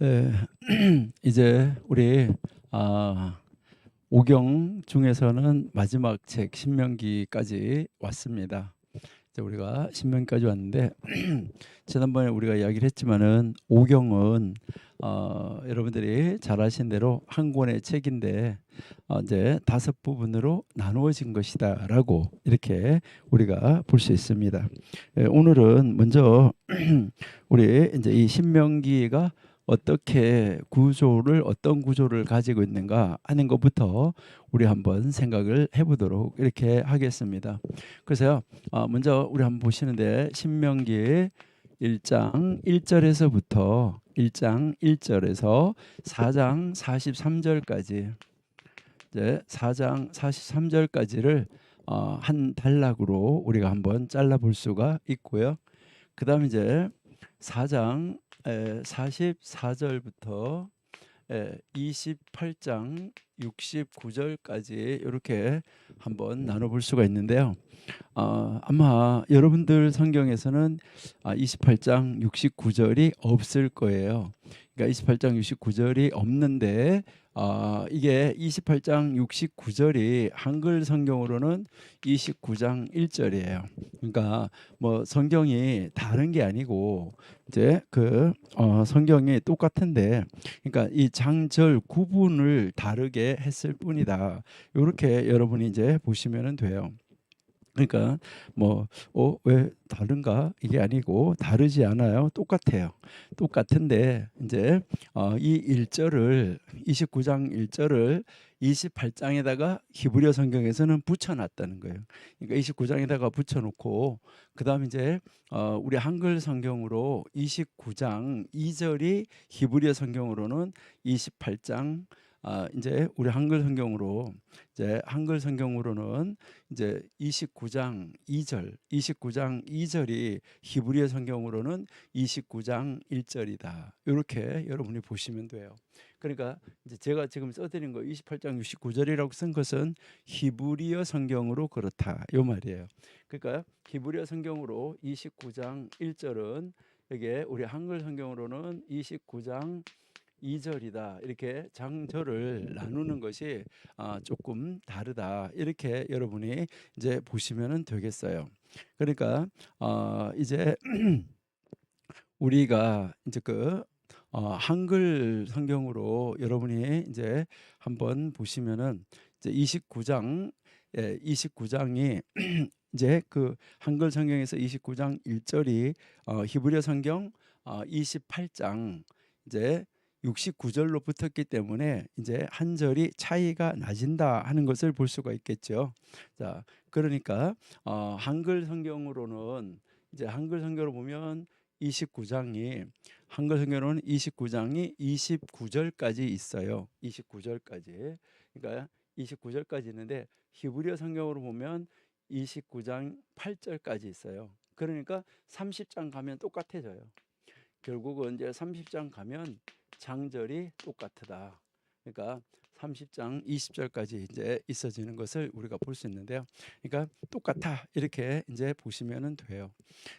예, 이제 우리 오경 중에서는 마지막 책 신명기까지 왔습니다. 이제 우리가 신명기까지 왔는데 지난번에 우리가 이야기를 했지만은 오경은 여러분들이 잘 아신 대로 한 권의 책인데 이제 5부분으로 나누어진 것이다라고 이렇게 우리가 볼 수 있습니다. 오늘은 먼저 우리 이제 이 신명기가 어떤 구조를 가지고 있는가 하는 것부터 우리 한번 생각을 해보도록 이렇게 하겠습니다. 그래서요, 먼저 우리 한번 보시는데 신명기 1장 1절에서부터 1장 1절에서 4장 43절까지 이제 4장 43절까지를 한 단락으로 우리가 한번 잘라 볼 수가 있고요. 그다음 이제 4장 44절부터 28장 69절까지 이렇게 한번 나눠볼 수가 있는데요. 아마 여러분들 성경에서는 28장 69절이 없을 거예요. 그러니까 28장 69절이 없는데 이게 28장 69절이 한글 성경으로는 29장 1절이에요. 그러니까 뭐 성경이 다른 게 아니고 이제 성경이 똑같은데 그러니까 이 장절 구분을 다르게 했을 뿐이다. 이렇게 여러분이 이제 보시면 돼요. 그러니까 왜 다른가? 이게 아니고 다르지 않아요. 똑같아요. 똑같은데 이제 이 1절을 29장 1절을 28장에다가 히브리어 성경에서는 붙여놨다는 거예요. 그러니까 29장에다가 붙여놓고 그다음 이제 우리 한글 성경으로 29장 2절이 히브리어 성경으로는 28장 이제 우리 한글 성경으로는 이제 29장 2절이 히브리어 성경으로는 29장 1절이다. 이렇게 여러분이 보시면 돼요. 그러니까 이제 제가 지금 써드린 거 28장 69절이라고 쓴 것은 히브리어 성경으로 그렇다. 요 말이에요. 그러니까 히브리어 성경으로 29장 1절은 이게 우리 한글 성경으로는 29장 2절이다. 이렇게 장절을 나누는 것이 조금 다르다. 이렇게 여러분이 이제 보시면 되겠어요. 그러니까 이제 우리가 이제 한글 성경으로 여러분이 이제 한번 보시면은 이제 29장이 이제 한글 성경에서 29장 1절이 히브리어 성경 28장 이제 69절로 붙었기 때문에 이제 한 절이 차이가 나진다 하는 것을 볼 수가 있겠죠. 자, 그러니까 한글 성경으로는 이제 한글 성경으로 보면 29장이 한글 성경으로는 29장이 29절까지 있어요. 29절까지. 그러니까 29절까지 있는데 히브리어 성경으로 보면 29장 8절까지 있어요. 그러니까 30장 가면 똑같아져요. 결국은 이제 30장 가면 장절이 똑같다. 그러니까 30장 20절까지 이제 있어지는 것을 우리가 볼 수 있는데요. 그러니까 똑같아 이렇게 이제 보시면은 돼요.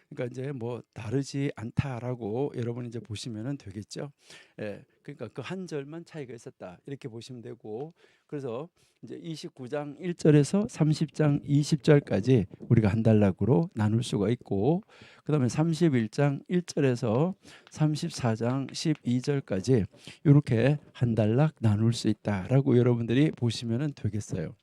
그러니까 이제 뭐 다르지 않다라고 여러분이 이제 보시면은 되겠죠. 예, 그러니까 그 한 절만 차이가 있었다 이렇게 보시면 되고 그래서 이제 29장 1절에서 30장 20절까지 우리가 한 단락으로 나눌 수가 있고 그다음에 31장 1절에서 34장 12절까지 이렇게 한 단락 나눌 수 있다라고 여러분들이 보시면 되겠어요.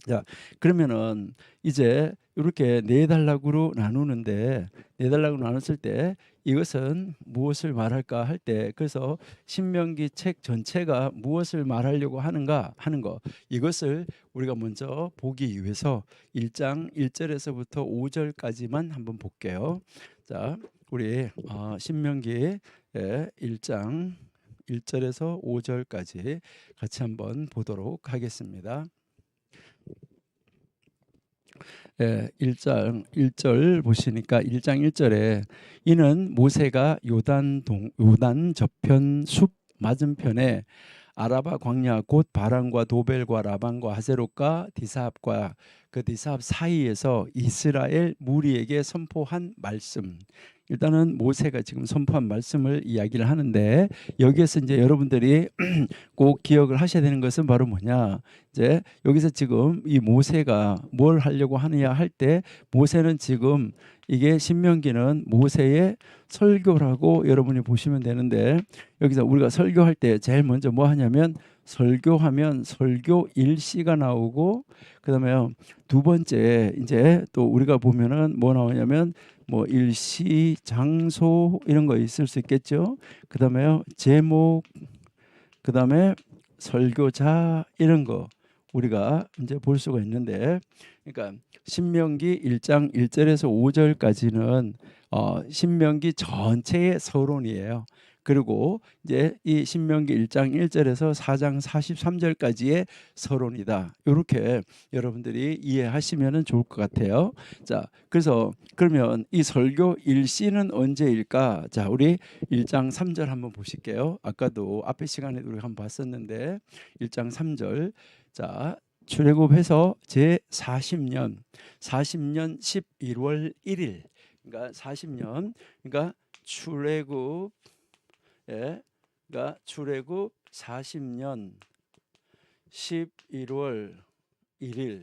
자, 그러면은 이제 이렇게 네 단락으로 나누는데 네 단락으로 나눴을 때 이것은 무엇을 말할까 할 때 그래서 신명기 책 전체가 무엇을 말하려고 하는가 하는 거 이것을 우리가 먼저 보기 위해서 1장 1절에서부터 5절까지만 한번 볼게요. 자, 우리 신명기 1장 1절에서 5절까지 같이 한번 보도록 하겠습니다. 1장 1절 보시니까 1장 1절에 이는 모세가 요단 저편 숲 맞은편에 아라바 광야 곧 바란과 도벨과 라반과 하세롯과 디사합과 그 디사합 사이에서 이스라엘 무리에게 선포한 말씀 일단은 모세가 지금 선포한 말씀을 이야기를 하는데 여기에서 이제 여러분들이 꼭 기억을 하셔야 되는 것은 바로 뭐냐? 이제 여기서 지금 이 모세가 뭘 하려고 하느냐 할 때 모세는 지금 이게 신명기는 모세의 설교라고 여러분이 보시면 되는데 여기서 우리가 설교할 때 제일 먼저 뭐 하냐면 설교하면 설교 일시가 나오고 그다음에 두 번째 이제 또 우리가 보면은 뭐 나오냐면 뭐 일시 장소 이런 거 있을 수 있겠죠. 그다음에 제목 그다음에 설교자 이런 거 우리가 이제 볼 수가 있는데 그러니까 신명기 1장 1절에서 5절까지는 신명기 전체의 서론이에요. 그리고 이제 이 신명기 1장 1절에서 4장 43절까지의 서론이다. 이렇게 여러분들이 이해하시면 좋을 것 같아요. 자, 그래서 그러면 이 설교 일시는 언제일까? 자, 우리 1장 3절 한번 보실게요. 아까도 앞에 시간에 우리 한번 봤었는데 1장 3절. 자, 출애굽해서 제 40년 11월 1일 그러니까 40년 그러니까 출애굽 그러니까 출애굽 40년 11월 1일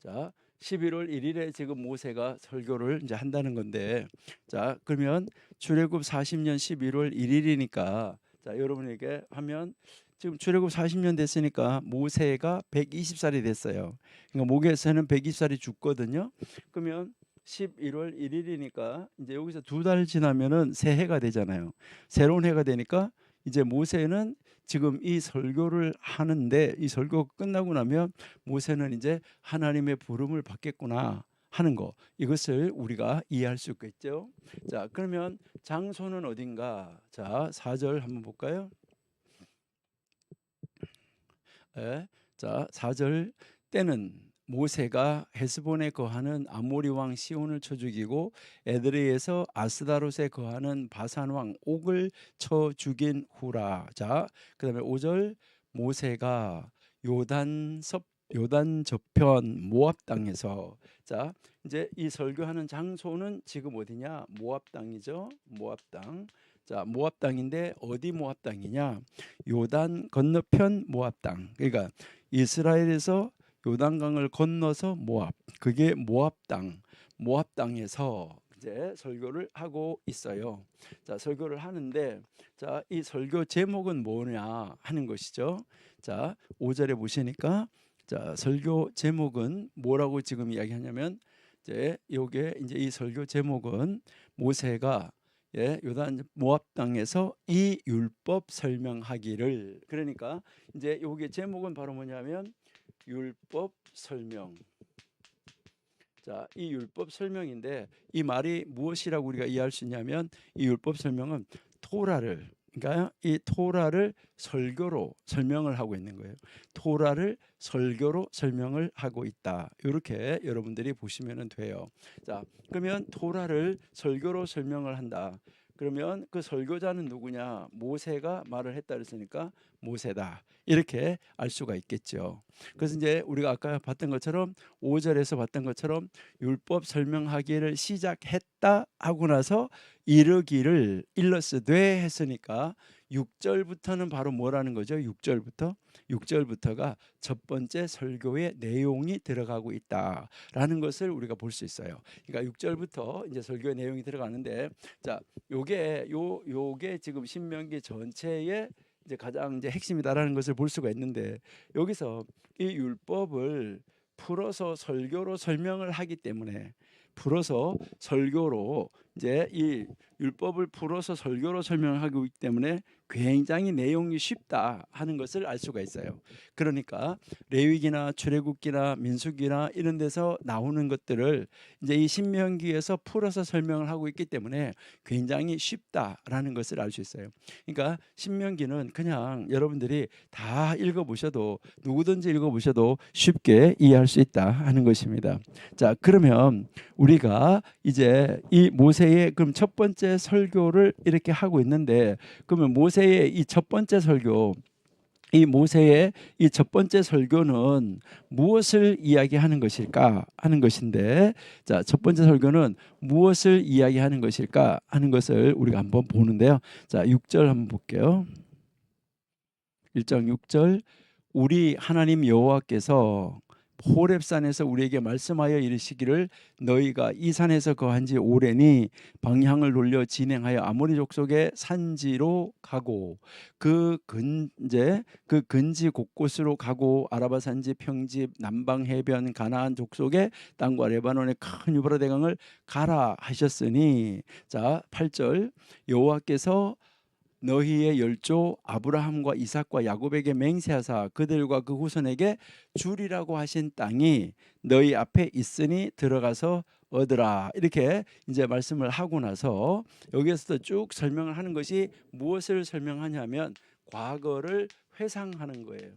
자 11월 1일에 지금 모세가 설교를 이제 한다는 건데 자 그러면 출애굽 40년 11월 1일이니까 자 여러분에게 하면 지금 출애굽 40년 됐으니까 모세가 120살이 됐어요. 그러니까 목에서는 120살이 죽거든요. 그러면 11월 1일이니까 이제 여기서 2달 지나면은 새해가 되잖아요. 새로운 해가 되니까 이제 모세는 지금 이 설교를 하는데 이 설교가 끝나고 나면 모세는 이제 하나님의 부름을 받겠구나 하는 거 이것을 우리가 이해할 수 있겠죠. 자 그러면 장소는 어딘가? 자 4절 한번 볼까요? 자 4절 때는 모세가 헤스본에 거하는 아모리 왕 시온을 쳐 죽이고 에드레에서 아스다롯에 거하는 바산 왕 옥을 쳐 죽인 후라. 자 그다음에 5절 모세가 요단 저편 모압 땅에서 자 이제 이 설교하는 장소는 지금 어디냐? 모압 땅이죠. 모압 땅. 자 모압 땅인데 어디 모압 땅이냐? 요단 건너편 모압 땅. 그러니까 이스라엘에서 요단강을 건너서 모압. 그게 모압 땅. 모압 땅에서 이제 설교를 하고 있어요. 자 설교를 하는데 자 이 설교 제목은 뭐냐 하는 것이죠. 자 5절에 보시니까 자 설교 제목은 뭐라고 지금 이야기하냐면 이제 요게 이제 이 설교 제목은 모세가 요단 모압 땅에서 이 율법 설명하기를 그러니까 이제 요게 제목은 바로 뭐냐면 율법 설명. 자, 이 율법 설명인데 이 말이 무엇이라고 우리가 이해할 수 있냐면 이 율법 설명은 토라를 그러니까 이 토라를 설교로 설명을 하고 있는 거예요. 토라를 설교로 설명을 하고 있다. 이렇게 여러분들이 보시면 돼요. 자, 그러면 토라를 설교로 설명을 한다. 그러면 그 설교자는 누구냐? 모세가 말을 했다 그랬으니까 모세다. 이렇게 알 수가 있겠죠. 그래서 이제 우리가 아까 봤던 것처럼 5절에서 봤던 것처럼 율법 설명하기를 시작했다 하고 나서 이르기를 일러스되 했으니까 6절부터는 바로 뭐라는 거죠? 6절부터가 첫 번째 설교의 내용이 들어가고 있다라는 것을 우리가 볼 수 있어요. 그러니까 6절부터 이제 설교의 내용이 들어가는데 자, 요게 지금 신명기 전체의 이제 가장 이제 핵심이다라는 것을 볼 수가 있는데 여기서 이 율법을 풀어서 설교로 설명을 하기 때문에 풀어서 설교로 이제 이 율법을 풀어서 설교로 설명하기 때문에 굉장히 내용이 쉽다 하는 것을 알 수가 있어요. 그러니까 레위기나 출애굽기나 민수기나 이런 데서 나오는 것들을 이제 이 신명기에서 풀어서 설명을 하고 있기 때문에 굉장히 쉽다라는 것을 알 수 있어요. 그러니까 신명기는 그냥 여러분들이 다 읽어보셔도 누구든지 읽어보셔도 쉽게 이해할 수 있다 하는 것입니다. 자, 그러면 우리가 이제 이 모세의 그럼 첫 번째 설교를 이렇게 하고 있는데 그러면 모세의 이 첫 번째 설교 이 모세의 이 첫 번째 설교는 무엇을 이야기하는 것일까 하는 것인데, 자, 첫 번째 설교는 무엇을 이야기하는 것일까 하는 것을 우리가 한번 보는데요. 자, 6절 한번 볼게요. 1장 6절, 우리 하나님 여호와께서 호렙산에서 우리에게 말씀하여 이르시기를 너희가 이 산에서 거한 지 오래니 방향을 돌려 진행하여 아모리 족속의 산지로 가고 그 근지 곳곳으로 가고 아라바 산지 평지 남방 해변 가나안 족속의 땅과 레바논의 큰 유브라 대강을 가라 하셨으니, 자 8절, 여호와께서 너희의 열조 아브라함과 이삭과 야곱에게 맹세하사 그들과 그 후손에게 주리라고 하신 땅이 너희 앞에 있으니 들어가서 얻으라, 이렇게 이제 말씀을 하고 나서 여기에서도 쭉 설명을 하는 것이 무엇을 설명하냐면 과거를 회상하는 거예요.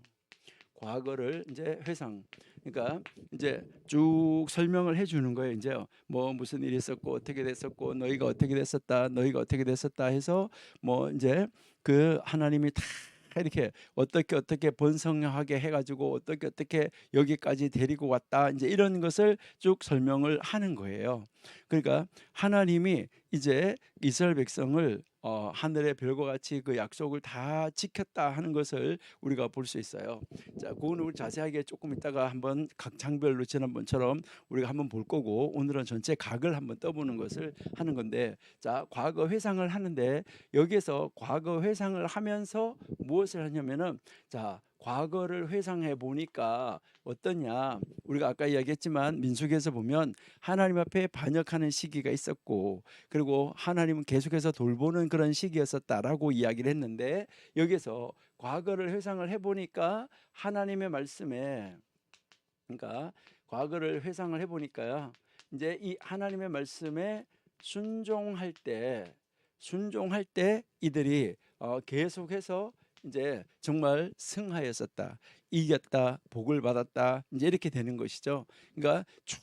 과거를 이제 회상. 그러니까 이제 쭉 설명을 해주는 거예요. 이제 뭐 무슨 일이 있었고 어떻게 됐었고 너희가 어떻게 됐었다, 너희가 어떻게 됐었다 해서 뭐 이제 그 하나님이 다 이렇게 어떻게 번성하게 해가지고 어떻게 여기까지 데리고 왔다, 이제 이런 것을 쭉 설명을 하는 거예요. 그러니까 하나님이 이제 이스라엘 백성을 하늘의 별과 같이 그 약속을 다 지켰다 하는 것을 우리가 볼 수 있어요. 자, 그거는 우리 자세하게 조금 이따가 한번 각 장별로 지난번처럼 우리가 한번 볼 거고, 오늘은 전체 각을 한번 떠보는 것을 하는 건데, 자, 과거 회상을 하는데 여기에서 과거 회상을 하면서 무엇을 하냐면은, 자, 과거를 회상해 보니까 어떠냐, 우리가 아까 이야기했지만 민수기에서 보면 하나님 앞에 반역하는 시기가 있었고 그리고 하나님은 계속해서 돌보는 그런 시기였었다라고 이야기를 했는데, 여기서 과거를 회상을 해보니까 하나님의 말씀에, 그러니까 과거를 회상을 해보니까요, 이제 이 하나님의 말씀에 순종할 때 이들이 계속해서 이제 정말 승하였었다, 이겼다, 복을 받았다, 이제 이렇게 되는 것이죠. 그러니까 쭉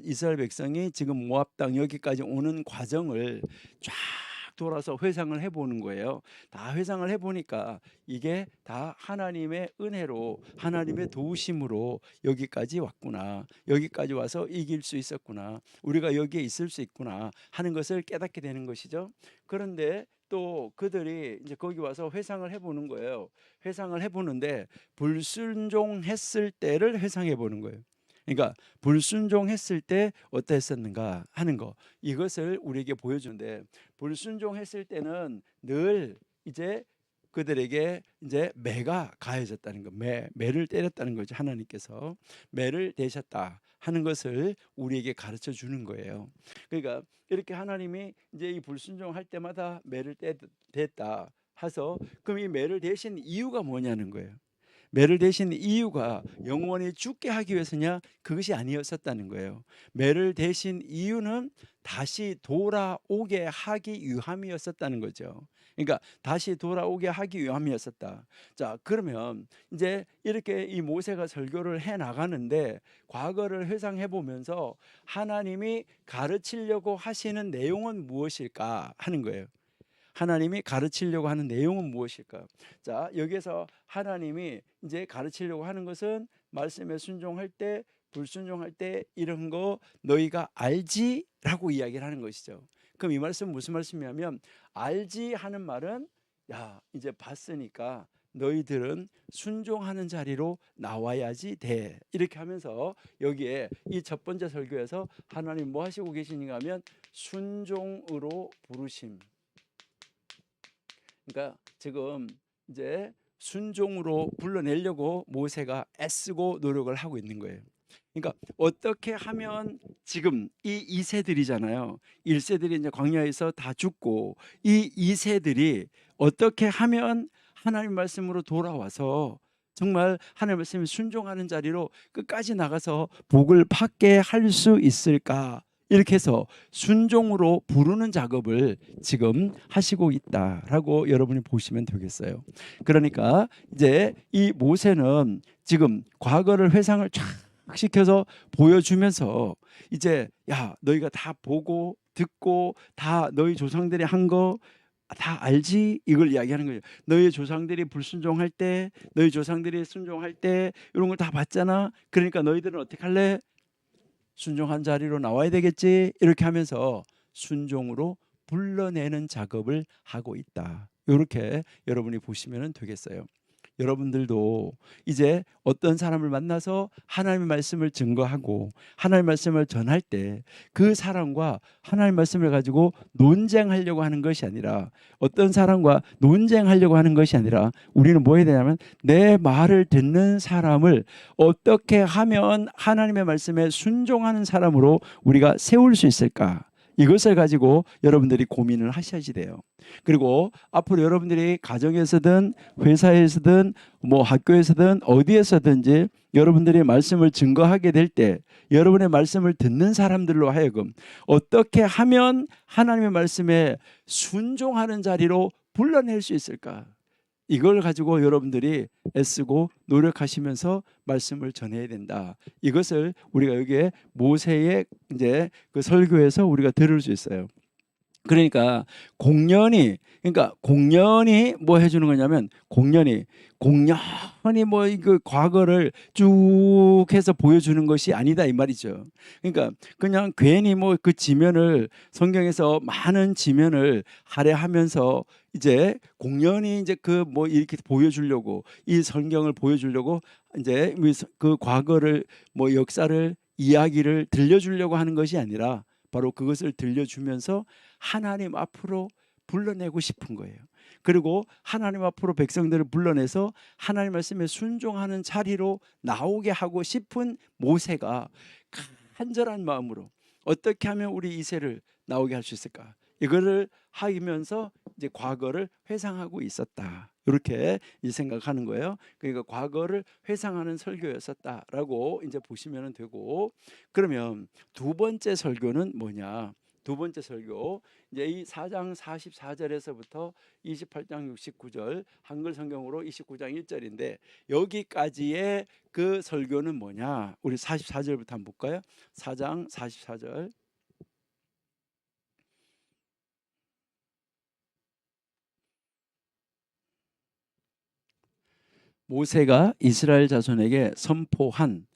이스라엘 백성이 지금 모압 땅 여기까지 오는 과정을 쫙 돌아서 회상을 해보는 거예요. 다 회상을 해보니까 이게 다 하나님의 은혜로, 하나님의 도우심으로 여기까지 왔구나, 여기까지 와서 이길 수 있었구나, 우리가 여기에 있을 수 있구나 하는 것을 깨닫게 되는 것이죠. 그런데 또 그들이 이제 거기 와서 회상을 해보는 거예요. 회상을 해보는데 불순종했을 때를 회상해 보는 거예요. 그러니까 불순종했을 때 어떠했었는가 하는 거, 이것을 우리에게 보여주는데, 불순종했을 때는 늘 이제 그들에게 이제 매가 가해졌다는 거, 매를 때렸다는 거죠. 하나님께서 매를 대셨다 하는 것을 우리에게 가르쳐 주는 거예요. 그러니까 이렇게 하나님이 이제 이 불순종할 때마다 매를 댔다 해서, 그럼 이 매를 대신 이유가 뭐냐는 거예요. 매를 대신 이유가 영원히 죽게 하기 위해서냐? 그것이 아니었었다는 거예요. 매를 대신 이유는 다시 돌아오게 하기 위함이었었다는 거죠. 그러니까 다시 돌아오게 하기 위함이었었다. 자, 그러면 이제 이렇게 이 모세가 설교를 해 나가는데 과거를 회상해 보면서 하나님이 가르치려고 하시는 내용은 무엇일까 하는 거예요. 하나님이 가르치려고 하는 내용은 무엇일까? 자, 여기서 하나님이 이제 가르치려고 하는 것은 말씀에 순종할 때, 불순종할 때 이런 거 너희가 알지라고 이야기를 하는 것이죠. 그럼 이 말씀은 무슨 말씀이냐면, 알지 하는 말은 야, 이제 봤으니까 너희들은 순종하는 자리로 나와야지 돼, 이렇게 하면서 여기에 이 첫 번째 설교에서 하나님 뭐 하시고 계시는가 하면 순종으로 부르심. 그러니까 지금 이제 순종으로 불러내려고 모세가 애쓰고 노력을 하고 있는 거예요. 그러니까 어떻게 하면, 지금 이 2세들이잖아요. 1세들이 이제 광야에서 다 죽고 이 2세들이 어떻게 하면 하나님 말씀으로 돌아와서 정말 하나님 말씀에 순종하는 자리로 끝까지 나가서 복을 받게 할 수 있을까? 이렇게 해서 순종으로 부르는 작업을 지금 하시고 있다라고 여러분이 보시면 되겠어요. 그러니까 이제 이 모세는 지금 과거를 회상을 쫙 시켜서 보여주면서 이제 야, 너희가 다 보고 듣고 다 너희 조상들이 한 거 다 알지? 이걸 이야기하는 거예요. 너희 조상들이 불순종할 때, 너희 조상들이 순종할 때 이런 걸 다 봤잖아. 그러니까 너희들은 어떻게 할래? 순종한 자리로 나와야 되겠지. 이렇게 하면서 순종으로 불러내는 작업을 하고 있다. 이렇게 여러분이 보시면 되겠어요. 여러분들도 이제 어떤 사람을 만나서 하나님의 말씀을 증거하고 하나님의 말씀을 전할 때 그 사람과 하나님의 말씀을 가지고 논쟁하려고 하는 것이 아니라, 어떤 사람과 논쟁하려고 하는 것이 아니라, 우리는 뭐 해야 되냐면 내 말을 듣는 사람을 어떻게 하면 하나님의 말씀에 순종하는 사람으로 우리가 세울 수 있을까? 이것을 가지고 여러분들이 고민을 하셔야지 돼요. 그리고 앞으로 여러분들이 가정에서든 회사에서든 뭐 학교에서든 어디에서든지 여러분들이 말씀을 증거하게 될 때 여러분의 말씀을 듣는 사람들로 하여금 어떻게 하면 하나님의 말씀에 순종하는 자리로 불러낼 수 있을까? 이걸 가지고 여러분들이 애쓰고 노력하시면서 말씀을 전해야 된다. 이것을 우리가 여기에 모세의 이제 그 설교에서 우리가 들을 수 있어요. 그러니까 공연히 뭐 해주는 거냐면 공연히 뭐 그 과거를 쭉 해서 보여주는 것이 아니다 이 말이죠. 그러니까 그냥 괜히 뭐 그 지면을 성경에서 많은 지면을 할애하면서 이제 공연히 이제 그 뭐 이렇게 보여주려고, 이 성경을 보여주려고 이제 그 과거를 뭐 역사를 이야기를 들려주려고 하는 것이 아니라 바로 그것을 들려주면서 하나님 앞으로 불러내고 싶은 거예요. 그리고 하나님 앞으로 백성들을 불러내서 하나님 말씀에 순종하는 자리로 나오게 하고 싶은 모세가 간절한 마음으로 어떻게 하면 우리 이세를 나오게 할 수 있을까? 이거를 하면서 이제 과거를 회상하고 있었다. 이렇게 생각하는 거예요. 그러니까 과거를 회상하는 설교였었다라고 이제 보시면 되고, 그러면 두 번째 설교는 뭐냐? 두 번째 설교, 이제 이 4장 44절에서부터 28장 69절, 한글 성경으로 29장 1절인데 여기까지의 그 설교는 뭐냐? 우리 44절부터 한번 볼까요? 4장 44절. 모세가 이스라엘 자손에게 선포한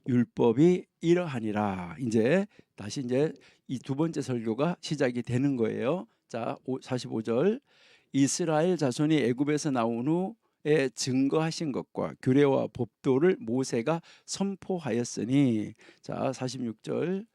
율법이 이러하니라. 이제 다시 이제 이 두 번째 설교가 시작이 되는 거예요. 자, 45절. 이스라엘 자손이 애굽에서 나온 후에 증거하신 것과 규례와 법도를 모세가 선포하였으니. 자, 46절.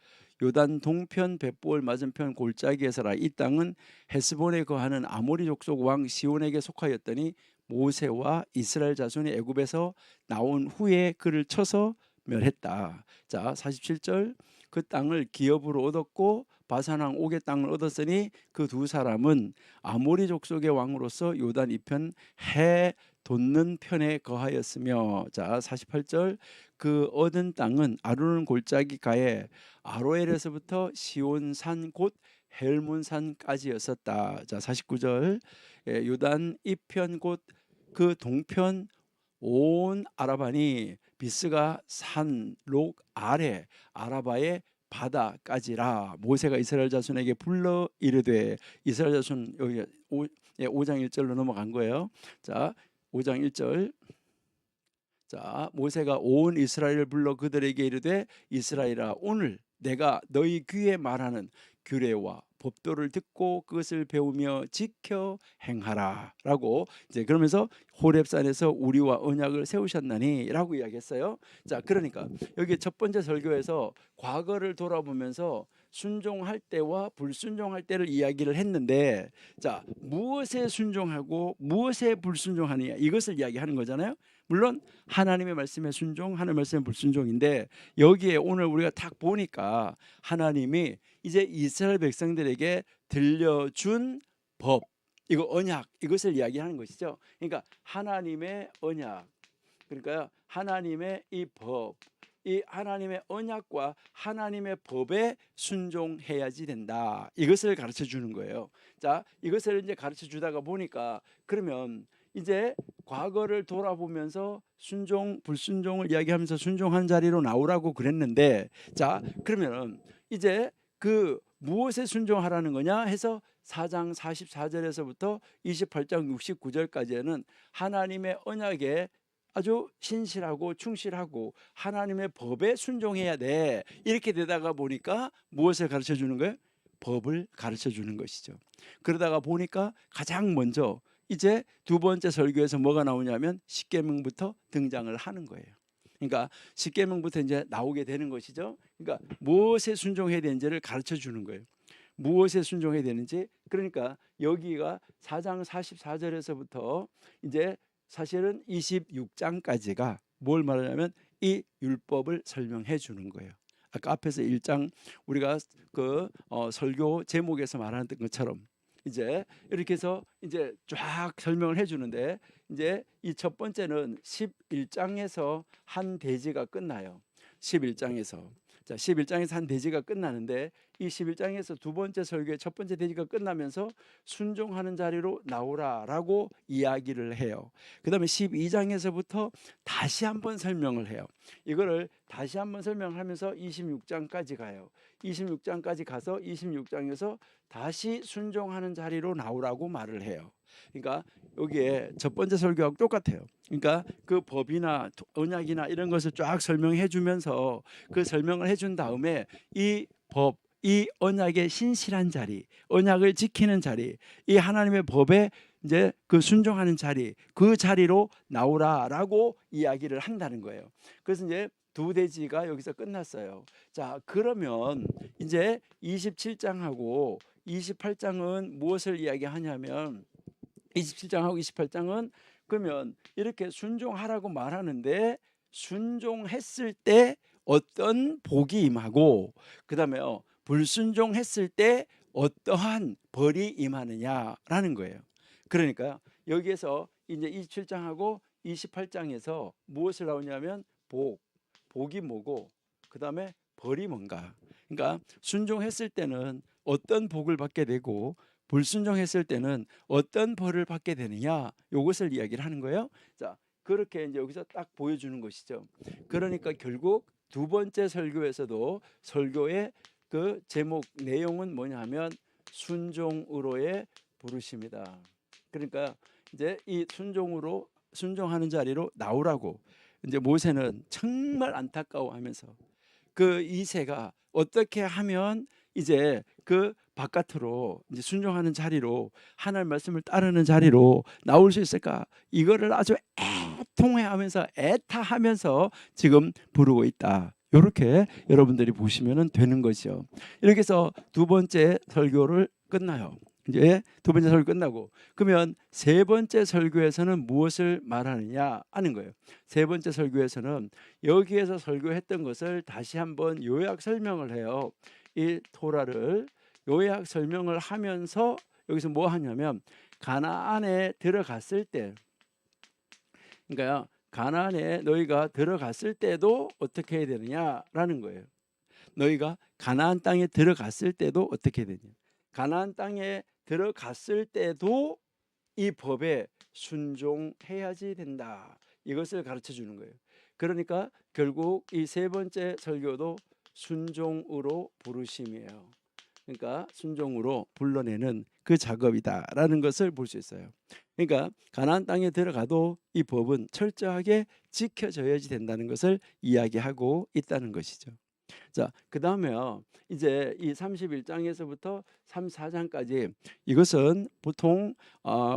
요단 동편 벳보을 맞은편 골짜기에서라. 이 땅은 헤스본에 거하는 아모리 족속 왕 시온에게 속하였더니 모세와 이스라엘 자손이 애굽에서 나온 후에 그를 쳐서 멸했다. 자, 47절. 그 땅을 기업으로 얻었고 바산왕 옥의 땅을 얻었으니 그 두 사람은 아모리 족속의 왕으로서 요단 이편 해 돋는 편에 거하였으며. 자, 48절. 그 얻은 땅은 아르논 골짜기 가에 아로엘에서부터 시온산 곧 헬몬산까지였었다. 자, 49절. 요단 이편 곧 그 동편 온 아라바니 비스가 산 록 아래 아라바의 바다까지라. 모세가 이스라엘 자손에게 불러 이르되. 이스라엘 자손 여기 5장 1절로 넘어간 거예요. 자, 5장 1절. 자, 모세가 온 이스라엘을 불러 그들에게 이르되 이스라엘아, 오늘 내가 너희 귀에 말하는 규례와 법도를 듣고 그것을 배우며 지켜 행하라라고 이제 그러면서 호렙산에서 우리와 언약을 세우셨나니라고 이야기했어요. 자, 그러니까 여기 첫 번째 설교에서 과거를 돌아보면서 순종할 때와 불순종할 때를 이야기를 했는데, 자, 무엇에 순종하고 무엇에 불순종하느냐 이것을 이야기하는 거잖아요. 물론 하나님의 말씀에 순종, 하나님의 말씀에 불순종인데 여기에 오늘 우리가 딱 보니까 하나님이 이제 이스라엘 백성들에게 들려준 법, 이거 언약, 이것을 이야기하는 것이죠. 그러니까 하나님의 언약, 그러니까 하나님의 이 법, 이 하나님의 언약과 하나님의 법에 순종해야지 된다. 이것을 가르쳐 주는 거예요. 자, 이것을 이제 가르쳐 주다가 보니까 그러면 이제 과거를 돌아보면서 순종, 불순종을 이야기하면서 순종한 자리로 나오라고 그랬는데, 자, 그러면 이제 그 무엇에 순종하라는 거냐 해서 4장 44절에서부터 28장 69절까지는 하나님의 언약에 아주 신실하고 충실하고 하나님의 법에 순종해야 돼. 이렇게 되다가 보니까 무엇을 가르쳐 주는 거예요? 법을 가르쳐 주는 것이죠. 그러다가 보니까 가장 먼저 이제 두 번째 설교에서 뭐가 나오냐면 십계명부터 등장을 하는 거예요. 그러니까 십계명부터 이제 나오게 되는 것이죠. 그러니까 무엇에 순종해야 되는지를 가르쳐 주는 거예요. 무엇에 순종해야 되는지. 그러니까 여기가 4장 44절에서부터 이제 사실은 26장까지가 뭘 말하냐면 이 율법을 설명해 주는 거예요. 아까 앞에서 1장 우리가 그 설교 제목에서 말하는 것처럼 이제 이렇게 해서 이제 쫙 설명을 해 주는데, 이제 이 첫 번째는 11장에서 한 대지가 끝나요. 11장에서. 자, 11장에서 한 대지가 끝나는데 이 11장에서 두 번째 설교의 첫 번째 대지가 끝나면서 순종하는 자리로 나오라라고 이야기를 해요. 그다음에 12장에서부터 다시 한번 설명을 해요. 이거를 다시 한번 설명하면서 26장까지 가요. 26장까지 가서 26장에서 다시 순종하는 자리로 나오라고 말을 해요. 그러니까 여기에 첫 번째 설교하고 똑같아요. 그러니까 그 법이나 언약이나 이런 것을 쫙 설명해 주면서 그 설명을 해준 다음에 이 법, 이 언약의 신실한 자리, 언약을 지키는 자리, 이 하나님의 법에 이제 그 순종하는 자리, 그 자리로 나오라라고 이야기를 한다는 거예요. 그래서 이제 두 대지가 여기서 끝났어요. 자, 그러면 이제 27장하고 28장은 무엇을 이야기하냐면 27장하고 28장은 그러면 이렇게 순종하라고 말하는데 순종했을 때 어떤 복이 임하고 그다음에 불순종했을 때 어떠한 벌이 임하느냐라는 거예요. 그러니까 여기에서 이제 27장하고 28장에서 무엇을 나오냐면 복이 뭐고 그다음에 벌이 뭔가. 그러니까 순종했을 때는 어떤 복을 받게 되고 불순종했을 때는 어떤 벌을 받게 되느냐, 이것을 이야기를 하는 거예요. 자, 그렇게 이제 여기서 딱 보여주는 것이죠. 그러니까 결국 두 번째 설교에서도 설교의 그 제목 내용은 뭐냐면 순종으로의 부르심이다. 그러니까 이제 이 순종하는 자리로 나오라고 이제 모세는 정말 안타까워하면서 그 이새가 어떻게 하면 이제 그 바깥으로 이제 순종하는 자리로 하나님 말씀을 따르는 자리로 나올 수 있을까? 이거를 아주 애통해하면서 애타하면서 지금 부르고 있다. 이렇게 여러분들이 보시면 되는 거죠. 이렇게 해서 두 번째 설교를 끝나요. 이제 두 번째 설교 끝나고 그러면 세 번째 설교에서는 무엇을 말하느냐 하는 거예요. 세 번째 설교에서는 여기에서 설교했던 것을 다시 한번 요약 설명을 해요. 이 토라를 요약 설명을 하면서 여기서 뭐 하냐면 가나안에 들어갔을 때, 그러니까 가나안에 너희가 들어갔을 때도 어떻게 해야 되느냐라는 거예요. 너희가 가나안 땅에 들어갔을 때도 어떻게 되냐. 가나안 땅에 들어갔을 때도 이 법에 순종해야지 된다. 이것을 가르쳐 주는 거예요. 그러니까 결국 이 세 번째 설교도 순종으로 부르심이에요. 그러니까 순종으로 불러내는 그 작업이다라는 것을 볼 수 있어요. 그러니까 가나안 땅에 들어가도 이 법은 철저하게 지켜져야지 된다는 것을 이야기하고 있다는 것이죠. 자, 그다음에요. 이제 이 31장에서부터 34장까지 이것은 보통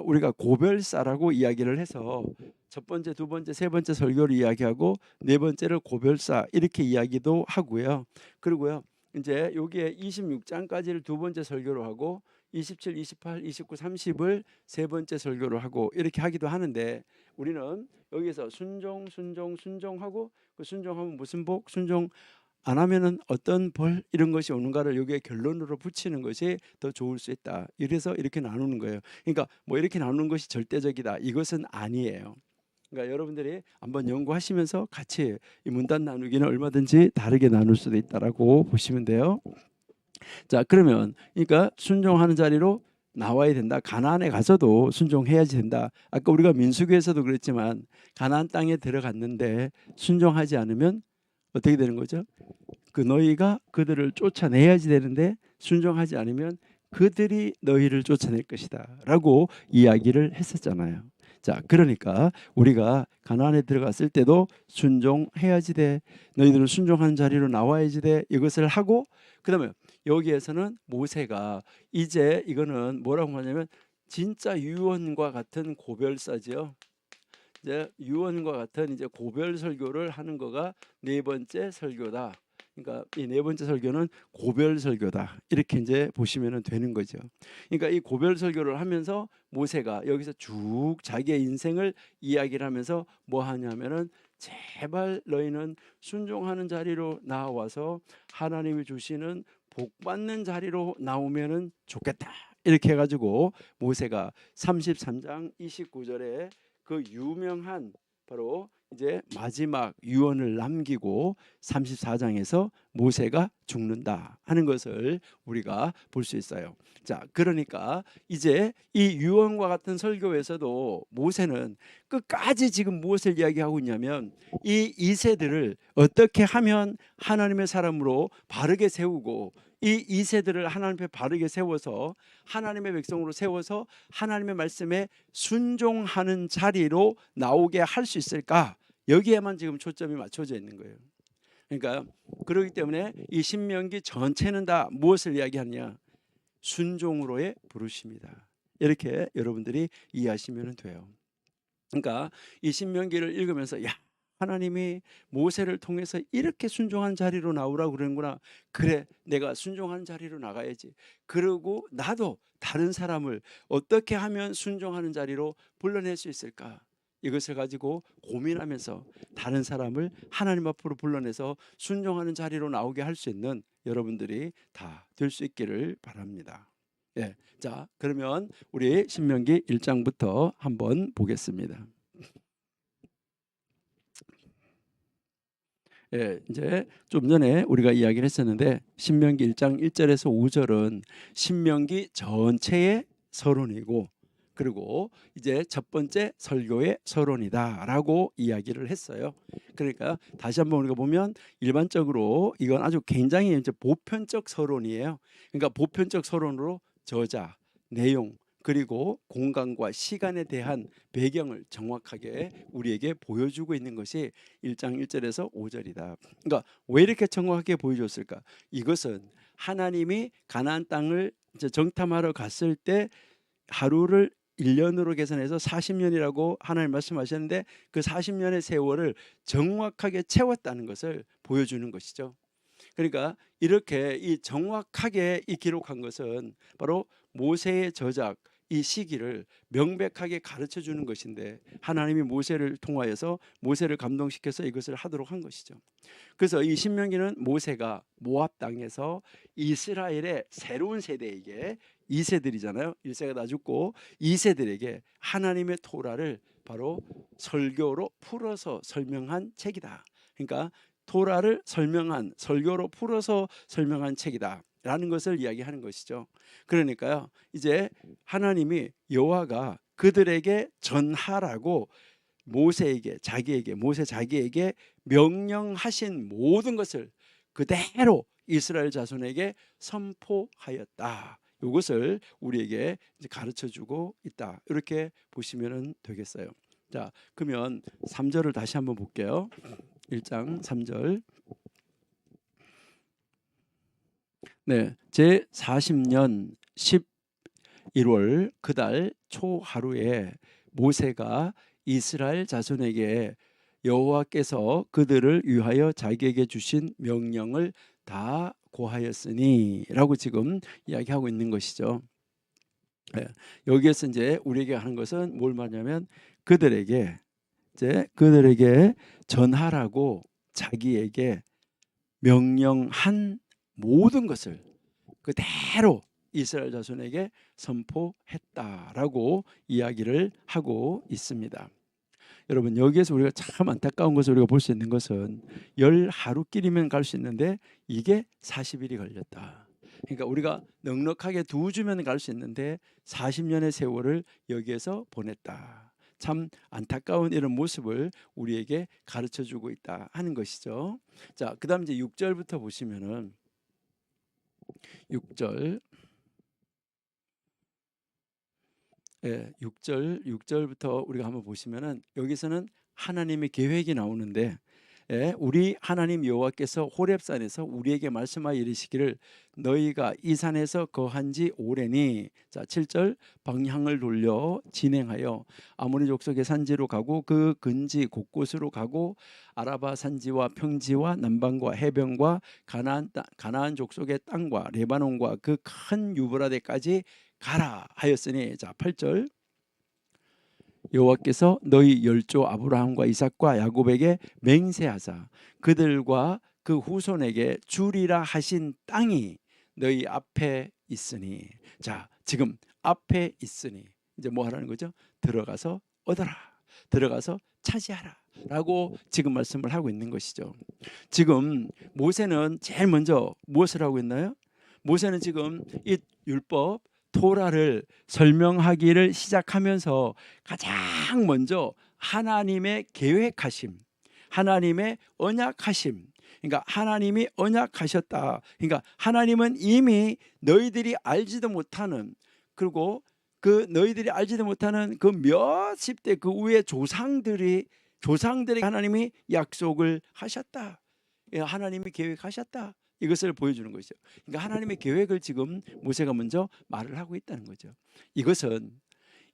우리가 고별사라고 이야기를 해서 첫 번째, 두 번째, 세 번째 설교를 이야기하고 네 번째를 고별사 이렇게 이야기도 하고요. 그리고요. 이제 여기에 26장까지를 두 번째 설교로 하고 27, 28, 29, 30을 세 번째 설교로 하고 이렇게 하기도 하는데 우리는 여기서 순종하고 그 순종하면 무슨 복, 순종 안 하면은 어떤 벌 이런 것이 오는가를 여기에 결론으로 붙이는 것이 더 좋을 수 있다. 이래서 이렇게 나누는 거예요. 그러니까 뭐 이렇게 나누는 것이 절대적이다. 이것은 아니에요. 그러니까 여러분들이 한번 연구하시면서 같이 이 문단 나누기는 얼마든지 다르게 나눌 수도 있다라고 보시면 돼요. 자, 그러면 그러니까 순종하는 자리로 나와야 된다. 가나안에 가서도 순종해야지 된다. 아까 우리가 민수기에서도 그랬지만 가나안 땅에 들어갔는데 순종하지 않으면 어떻게 되는 거죠? 그 너희가 그들을 쫓아내야지 되는데 순종하지 않으면 그들이 너희를 쫓아낼 것이다 라고 이야기를 했었잖아요. 자, 그러니까 우리가 가나안에 들어갔을 때도 순종해야지 돼. 너희들은 순종하는 자리로 나와야지 돼. 이것을 하고 그다음에 여기에서는 모세가 이제 이거는 뭐라고 하냐면 진짜 유언과 같은 고별사지요. 이제 유언과 같은 이제 고별 설교를 하는 거가 네 번째 설교다. 그러니까 이 네 번째 설교는 고별 설교다. 이렇게 이제 보시면 되는 거죠. 그러니까 이 고별 설교를 하면서 모세가 여기서 쭉 자기의 인생을 이야기를 하면서 뭐 하냐면은 제발 너희는 순종하는 자리로 나와서 하나님이 주시는 복 받는 자리로 나오면은 좋겠다. 이렇게 해가지고 모세가 33장 29절에 그 유명한 바로 이제 마지막 유언을 남기고 34장에서 모세가 죽는다 하는 것을 우리가 볼 수 있어요. 자, 그러니까 이제 이 유언과 같은 설교에서도 모세는 끝까지 지금 무엇을 이야기하고 있냐면 이 이세들을 어떻게 하면 하나님의 사람으로 바르게 세우고 이 이세들을 하나님 앞에 바르게 세워서 하나님의 백성으로 세워서 하나님의 말씀에 순종하는 자리로 나오게 할 수 있을까? 여기에만 지금 초점이 맞춰져 있는 거예요. 그러니까 그렇기 때문에 이 신명기 전체는 다 무엇을 이야기하냐? 순종으로의 부르심이다. 이렇게 여러분들이 이해하시면 돼요. 그러니까 이 신명기를 읽으면서 야, 하나님이 모세를 통해서 이렇게 순종한 자리로 나오라고 그러는구나. 그래, 내가 순종하는 자리로 나가야지. 그리고 나도 다른 사람을 어떻게 하면 순종하는 자리로 불러낼 수 있을까? 이것을 가지고 고민하면서 다른 사람을 하나님 앞으로 불러내서 순종하는 자리로 나오게 할 수 있는 여러분들이 다 될 수 있기를 바랍니다. 예, 자, 그러면 우리 신명기 1장부터 한번 보겠습니다. 예, 이제 좀 전에 우리가 이야기를 했었는데 신명기 1장 1절에서 5절은 신명기 전체의 서론이고 그리고 이제 첫 번째 설교의 서론이다라고 이야기를 했어요. 그러니까 다시 한번 우리가 보면 일반적으로 이건 아주 굉장히 이제 보편적 서론이에요. 그러니까 보편적 서론으로 저자, 내용 그리고 공간과 시간에 대한 배경을 정확하게 우리에게 보여주고 있는 것이 1장 1절에서 5절이다. 그러니까 왜 이렇게 정확하게 보여줬을까? 이것은 하나님이 가나안 땅을 이제 정탐하러 갔을 때 하루를 1년으로 계산해서 40년이라고 하나님 말씀하셨는데 그 40년의 세월을 정확하게 채웠다는 것을 보여주는 것이죠. 그러니까 이렇게 이 정확하게 이 기록한 것은 바로 모세의 저작 이 시기를 명백하게 가르쳐 주는 것인데 하나님이 모세를 통하여서 모세를 감동시켜서 이것을 하도록 한 것이죠. 그래서 이 신명기는 모세가 모압 땅에서 이스라엘의 새로운 세대에게 2세들이잖아요. 1세가 다 죽고 2세들에게 하나님의 토라를 바로 설교로 풀어서 설명한 책이다. 그러니까 토라를 설명한 설교로 풀어서 설명한 책이다 라는 것을 이야기하는 것이죠. 그러니까요 이제 하나님이 여호와가 그들에게 전하라고 모세에게 모세 자기에게 명령하신 모든 것을 그대로 이스라엘 자손에게 선포하였다. 이것을 우리에게 이제 가르쳐주고 있다. 이렇게 보시면 되겠어요. 자, 그러면 3절을 다시 한번 볼게요. 1장 3절. 네, 제 40년 11월 그달 초하루에 모세가 이스라엘 자손에게 여호와께서 그들을 위하여 자기에게 주신 명령을 다 고하였으니 라고 지금 이야기하고 있는 것이죠. 네, 여기에서 이제 우리에게 하는 것은 뭘 말하냐면 그들에게 전하라고 자기에게 명령한 모든 것을 그대로 이스라엘 자손에게 선포했다라고 이야기를 하고 있습니다. 여러분 여기에서 우리가 참 안타까운 것을 우리가 볼 수 있는 것은 10하루끼리면 갈 수 있는데 이게 40일이 걸렸다. 그러니까 우리가 넉넉하게 2주면 갈 수 있는데 40년의 세월을 여기에서 보냈다. 참 안타까운 이런 모습을 우리에게 가르쳐 주고 있다 하는 것이죠. 자, 그다음 이제 6절부터 보시면은 6절, 예, 6절부터 우리가 한번 보시면은 여기서는 하나님의 계획이 나오는데, 예, 우리 하나님 여호와께서 호렙산에서 우리에게 말씀하여 이르시기를 너희가 이 산에서 거한 지 오래니, 자 7절, 방향을 돌려 진행하여 아모리 족속의 산지로 가고 그 근지 곳곳으로 가고 아라바 산지와 평지와 남방과 해변과 가나안 족속의 땅과 레바논과 그 큰 유브라데까지 가라 하였으니, 자 8절, 여호와께서 너희 열조 아브라함과 이삭과 야곱에게 맹세하사 그들과 그 후손에게 주리라 하신 땅이 너희 앞에 있으니, 자 지금 앞에 있으니 이제 뭐 하라는 거죠? 들어가서 얻어라, 들어가서 차지하라 라고 지금 말씀을 하고 있는 것이죠. 지금 모세는 제일 먼저 무엇을 하고 있나요? 모세는 지금 이 율법 토라를 설명하기를 시작하면서 가장 먼저 하나님의 계획하심, 하나님의 언약하심, 그러니까 하나님이 언약하셨다. 그러니까 하나님은 이미 너희들이 알지도 못하는, 그리고 그 너희들이 알지도 못하는 그 몇십 대 그 위에 조상들에게 하나님이 약속을 하셨다. 하나님이 계획하셨다. 이것을 보여주는 것이죠. 그러니까 하나님의 계획을 지금 모세가 먼저 말을 하고 있다는 거죠. 이것은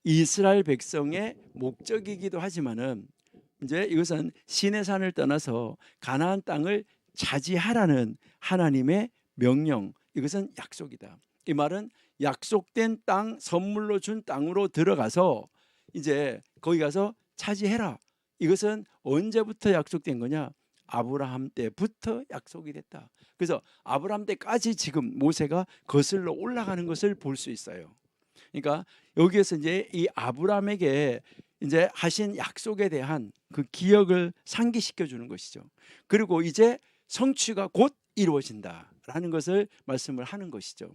이스라엘 백성의 목적이기도 하지만은 이제 이것은 시내산을 떠나서 가나안 땅을 차지하라는 하나님의 명령, 이것은 약속이다. 이 말은 약속된 땅, 선물로 준 땅으로 들어가서 이제 거기 가서 차지해라. 이것은 언제부터 약속된 거냐? 아브라함 때부터 약속이 됐다. 그래서 아브라함 때까지 지금 모세가 거슬러 올라가는 것을 볼 수 있어요. 그러니까 여기에서 이제 이 아브라함에게 이제 하신 약속에 대한 그 기억을 상기시켜 주는 것이죠. 그리고 이제 성취가 곧 이루어진다라는 것을 말씀을 하는 것이죠.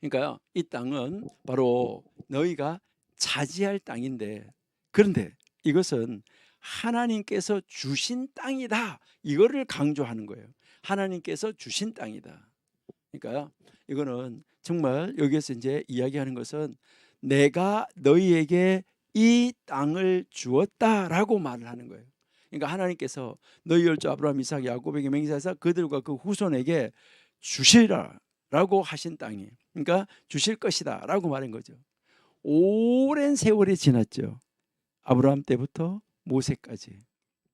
그러니까 이 땅은 바로 너희가 차지할 땅인데, 그런데 이것은 하나님께서 주신 땅이다. 이거를 강조하는 거예요. 하나님께서 주신 땅이다. 그러니까 이거는 정말 여기에서 이제 이야기하는 것은 내가 너희에게 이 땅을 주었다라고 말을 하는 거예요. 그러니까 하나님께서 너희 열조 아브라함, 이삭, 야곱에게 맹세하사 그들과 그 후손에게 주시라라고 하신 땅이, 그러니까 주실 것이다라고 말한 거죠. 오랜 세월이 지났죠. 아브라함 때부터 모세까지.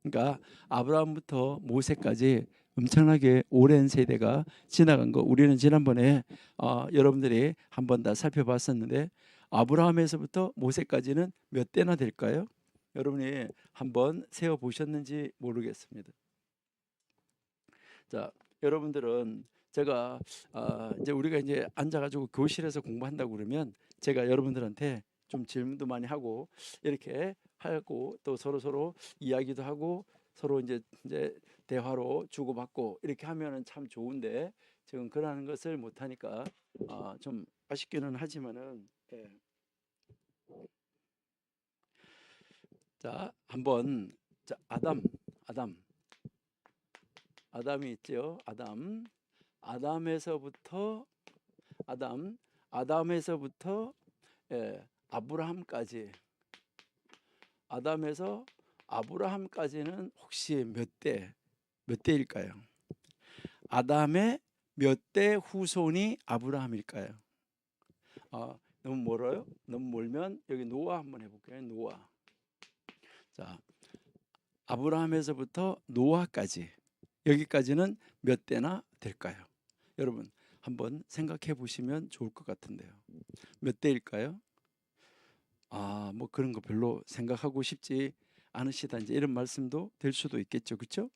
그러니까 아브라함부터 모세까지 엄청나게 오랜 세대가 지나간 거 우리는 지난번에 여러분들이 한번 다 살펴봤었는데, 아브라함에서부터 모세까지는 몇 대나 될까요? 여러분이 한번 세어 보셨는지 모르겠습니다. 자, 여러분들은 제가 이제 우리가 이제 앉아가지고 교실에서 공부한다고 그러면 제가 여러분들한테 좀 질문도 많이 하고 이렇게 하고 또 서로 이야기도 하고 서로 이제 대화로 주고받고 이렇게 하면은 참 좋은데 지금 그러는 것을 못 하니까 좀 아쉽기는 하지만은, 예. 자, 한번 자, 아담이 있죠. 아담에서부터 아담에서부터 예, 아브라함까지, 아담에서 아브라함까지는 혹시 몇 대일까요? 아담의 몇 대 후손이 아브라함일까요? 너무 멀어요? 너무 멀면 여기 노아 한번 해볼게요. 노아. 자, 아브라함에서부터 노아까지, 여기까지는 몇 대나 될까요? 여러분 한번 생각해 보시면 좋을 것 같은데요. 몇 대일까요? 뭐 그런 거 별로 생각하고 싶지 않으시다, 이제 이런 말씀도 될 수도 있겠죠, 그렇죠?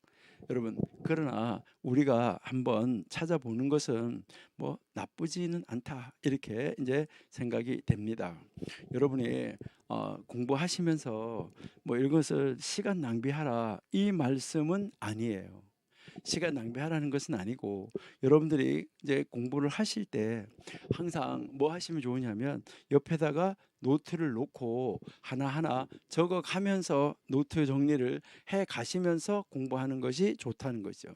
여러분, 그러나 우리가 한번 찾아보는 것은 뭐 나쁘지는 않다, 이렇게 이제 생각이 됩니다. 여러분이 공부하시면서 뭐 이것을 시간 낭비하라 이 말씀은 아니에요. 시간 낭비하라는 것은 아니고 여러분들이 이제 공부를 하실 때 항상 뭐 하시면 좋으냐면 옆에다가 노트를 놓고 하나하나 적어가면서 노트 정리를 해 가시면서 공부하는 것이 좋다는 거죠.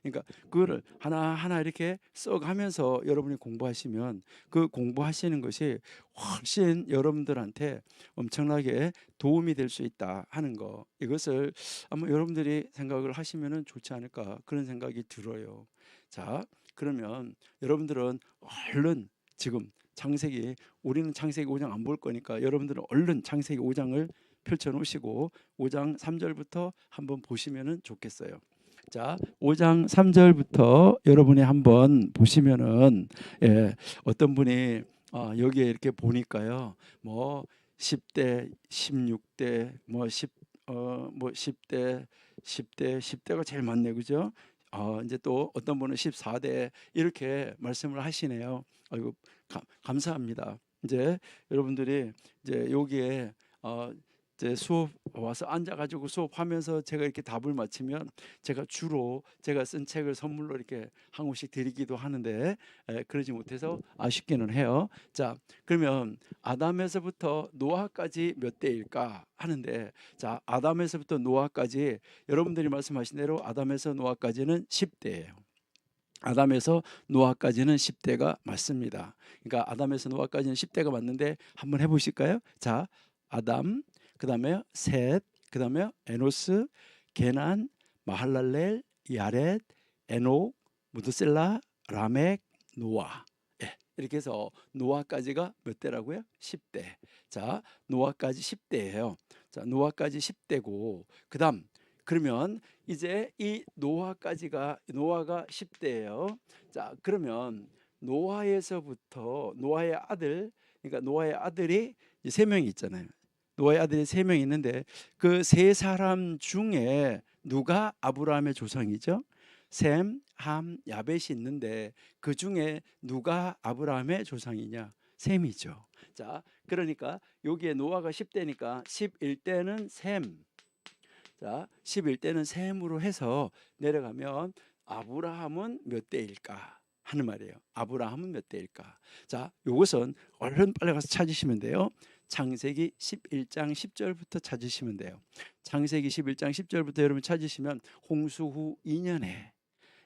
그러니까 그거를 하나하나 이렇게 써가면서 여러분이 공부하시면 그 공부하시는 것이 훨씬 여러분들한테 엄청나게 도움이 될 수 있다 하는 거, 이것을 한번 여러분들이 생각을 하시면 좋지 않을까 그런 생각이 들어요. 자, 그러면 여러분들은 얼른 지금 창세기, 우리는 창세기 5장 안 볼 거니까 여러분들은 얼른 창세기 5장을 펼쳐 놓으시고 5장 3절부터 한번 보시면 좋겠어요. 자, 5장 3절부터 여러분이 한번 보시면은 어떤 분이 여기에 이렇게 보니까요. 뭐 10대, 16대, 뭐 10대, 10대가 제일 많네, 그죠? 이제 또 어떤 분은 14대 이렇게 말씀을 하시네요. 아이고, 감사합니다. 이제 여러분들이 이제 여기에 이제 수업 와서 앉아가지고 수업하면서 제가 이렇게 답을 맞히면 제가 주로 제가 쓴 책을 선물로 이렇게 한 권씩 드리기도 하는데 그러지 못해서 아쉽기는 해요. 자, 그러면 아담에서부터 노아까지 몇 대일까 하는데, 자, 아담에서부터 노아까지 여러분들이 말씀하신 대로 아담에서 노아까지는 10대예요. 아담에서 노아까지는 10대가 맞습니다. 그러니까 아담에서 노아까지는 10대가 맞는데 한번 해보실까요? 자, 아담, 그 다음에 셋, 그 다음에 에노스, 게난, 마할랄렐, 야렛, 에녹, 무드셀라, 라멕, 노아. 이렇게 해서 노아까지가 몇 대라고요? 10대. 자, 노아까지 10대예요. 자, 노아까지 10대고 그다음, 그러면 이제 이 노아가 10대예요. 자, 그러면 노아에서부터 노아의 아들, 그러니까 노아의 아들이 세 명이 있잖아요. 노아의 아들이 세 명이 있는데 그 세 사람 중에 누가 아브라함의 조상이죠? 셈, 함, 야벳이 있는데 그 중에 누가 아브라함의 조상이냐? 셈이죠. 자, 그러니까 여기에 노아가 10대니까 11대는 셈. 자, 11대는 셈으로 해서 내려가면 아브라함은 몇 대일까 하는 말이에요. 아브라함은 몇 대일까? 자, 요것은 얼른 빨리 가서 찾으시면 돼요. 창세기 11장 10절부터 찾으시면 돼요. 창세기 11장 10절부터 여러분 찾으시면 홍수 후 2년에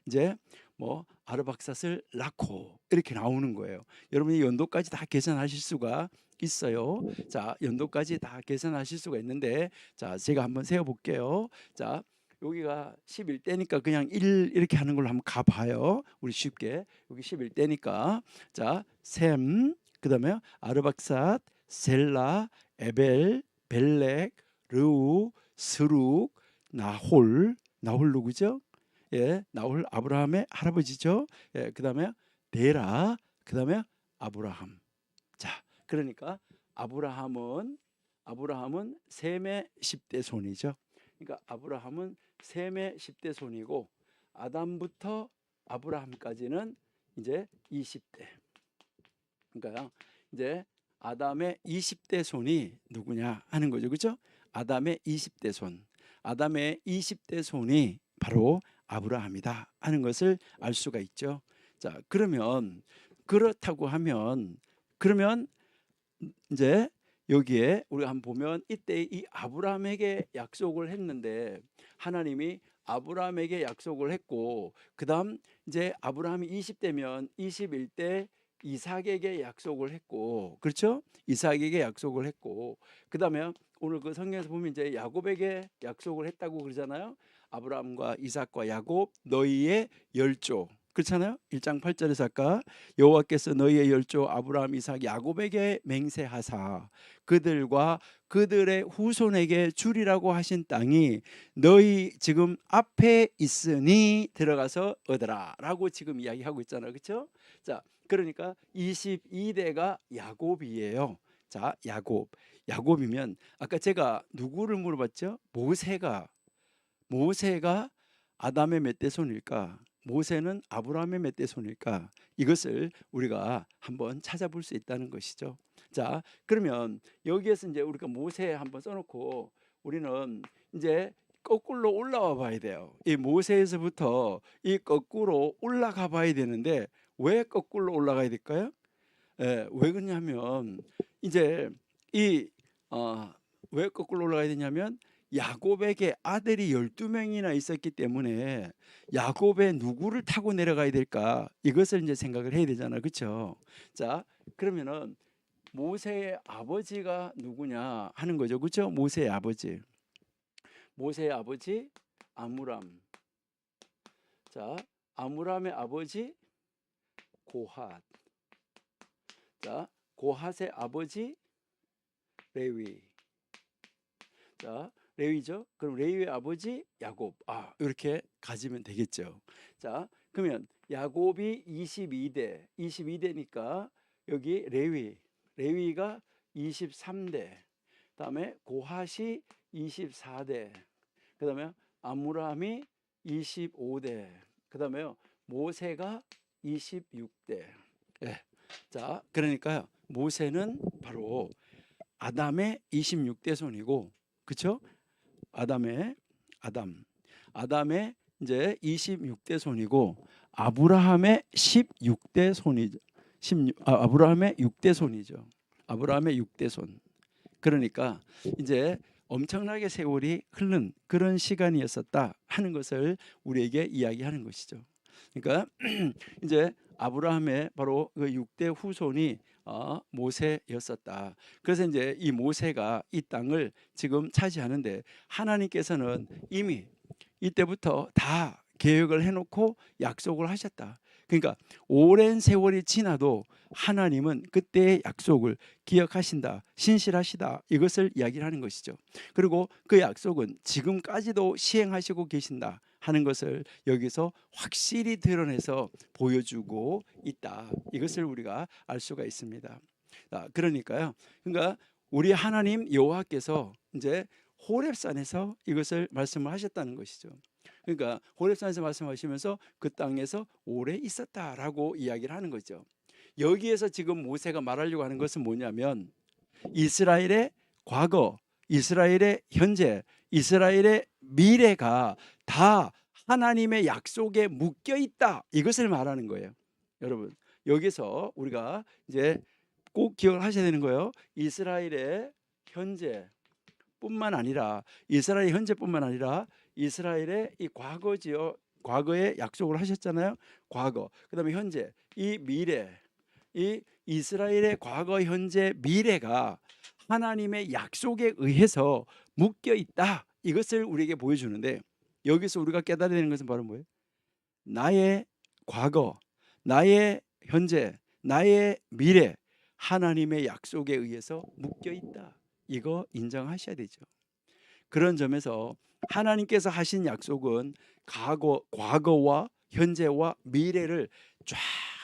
이제 뭐 아르박삿을 낳고 이렇게 나오는 거예요. 여러분이 연도까지 다 계산하실 수가 있어요. 자, 연도까지 다 계산하실 수가 있는데, 자, 제가 한번 세어 볼게요. 자, 여기가 11대니까 그냥 1 이렇게 하는 걸로 한번 가 봐요. 우리 쉽게. 여기 11대니까 자, 셈, 그다음에 아르박삿, 셀라, 에벨, 벨렉, 르우, 스룩, 나홀 누구죠? 나홀 아브라함의 할아버지죠. 그다음에 데라, 그다음에 아브라함. 자, 그러니까 아브라함은 셈의 10대 손이죠. 그러니까 아브라함은 셈의 10대 손이고 아담부터 아브라함까지는 이제 20대. 그러니까 이제 아담의 20대 손이 누구냐 하는 거죠. 그렇죠? 아담의 20대 손. 아담의 20대 손이 바로 아브라함이다 하는 것을 알 수가 있죠. 자, 그러면 그렇다고 하면 그러면 이제 여기에 우리가 한번 보면 이때 이 아브라함에게 약속을 했는데 하나님이 아브라함에게 약속을 했고 그다음 이제 아브라함이 20대면 21대 이삭에게 약속을 했고, 그렇죠? 이삭에게 약속을 했고 그다음에 오늘 그 성경에서 보면 이제 야곱에게 약속을 했다고 그러잖아요. 아브라함과 이삭과 야곱 너희의 열조, 그렇잖아요. 1장 8절에서 아까 여호와께서 너희의 열조 아브라함 이삭 야곱에게 맹세하사 그들과 그들의 후손에게 주리라고 하신 땅이 너희 지금 앞에 있으니 들어가서 얻으라 라고 지금 이야기하고 있잖아요. 그렇죠? 자, 그러니까 22대가 야곱이에요. 자, 야곱이면 아까 제가 누구를 물어봤죠? 모세가 아담의 몇 대 손일까? 모세는 아브라함의 몇 대 손일까? 이것을 우리가 한번 찾아볼 수 있다는 것이죠. 자, 그러면 여기에서 이제 우리가 모세 한번 써놓고 우리는 이제 거꾸로 올라와 봐야 돼요. 이 모세에서부터 이 거꾸로 올라가 봐야 되는데 왜 거꾸로 올라가야 될까요? 왜 그러냐면 이제 이 왜 거꾸로 올라가야 되냐면 야곱에게 아들이 12명이나 있었기 때문에 야곱의 누구를 타고 내려가야 될까? 이것을 이제 생각을 해야 되잖아요. 그렇죠? 자, 그러면은 모세의 아버지가 누구냐 하는 거죠. 그렇죠? 모세의 아버지. 모세의 아버지 아므람. 자, 아므람의 아버지 고핫. 자, 고핫의 아버지 레위. 자, 레위죠. 그럼 레위의 아버지 야곱. 이렇게 가지면 되겠죠. 자, 그러면 야곱이 22대니까 여기 레위가 23대. 그다음에 고핫이 24대. 그다음에 아므람이 25대. 그다음에요. 모세가 26대. 예. 자, 그러니까요. 모세는 바로 아담의 26대 손이고, 그렇죠? 아담의 이제 26대 손이고 아브라함의 16대 손이죠. 아브라함의 6대 손이죠. 아브라함의 6대 손. 그러니까 이제 엄청나게 세월이 흐른 그런 시간이었었다 하는 것을 우리에게 이야기하는 것이죠. 그러니까 이제 아브라함의 바로 그 6대 후손이 모세였었다. 그래서 이제 이 모세가 이 땅을 지금 차지하는데 하나님께서는 이미 이때부터 다 계획을 해놓고 약속을 하셨다. 그러니까 오랜 세월이 지나도 하나님은 그때의 약속을 기억하신다, 신실하시다, 이것을 이야기를 하는 것이죠. 그리고 그 약속은 지금까지도 시행하시고 계신다 하는 것을 여기서 확실히 드러내서 보여주고 있다. 이것을 우리가 알 수가 있습니다. 그러니까요. 그러니까 우리 하나님 여호와께서 이제 호렙산에서 이것을 말씀을 하셨다는 것이죠. 그러니까 호렙산에서 말씀하시면서 그 땅에서 오래 있었다라고 이야기를 하는 거죠. 여기에서 지금 모세가 말하려고 하는 것은 뭐냐면 이스라엘의 과거, 이스라엘의 현재, 이스라엘의 미래가 다 하나님의 약속에 묶여 있다. 이것을 말하는 거예요. 여러분, 여기서 우리가 이제 꼭 기억을 하셔야 되는 거예요. 이스라엘의 현재뿐만 아니라 이스라엘의 이 과거지요. 과거에 약속을 하셨잖아요. 과거. 그다음에 현재, 이 미래. 이 이스라엘의 과거, 현재, 미래가 하나님의 약속에 의해서 묶여 있다. 이것을 우리에게 보여주는데 여기서 우리가 깨달아야 되는 것은 바로 뭐예요? 나의 과거, 나의 현재, 나의 미래 하나님의 약속에 의해서 묶여 있다. 이거 인정하셔야 되죠. 그런 점에서 하나님께서 하신 약속은 과거와 현재와 미래를 쫙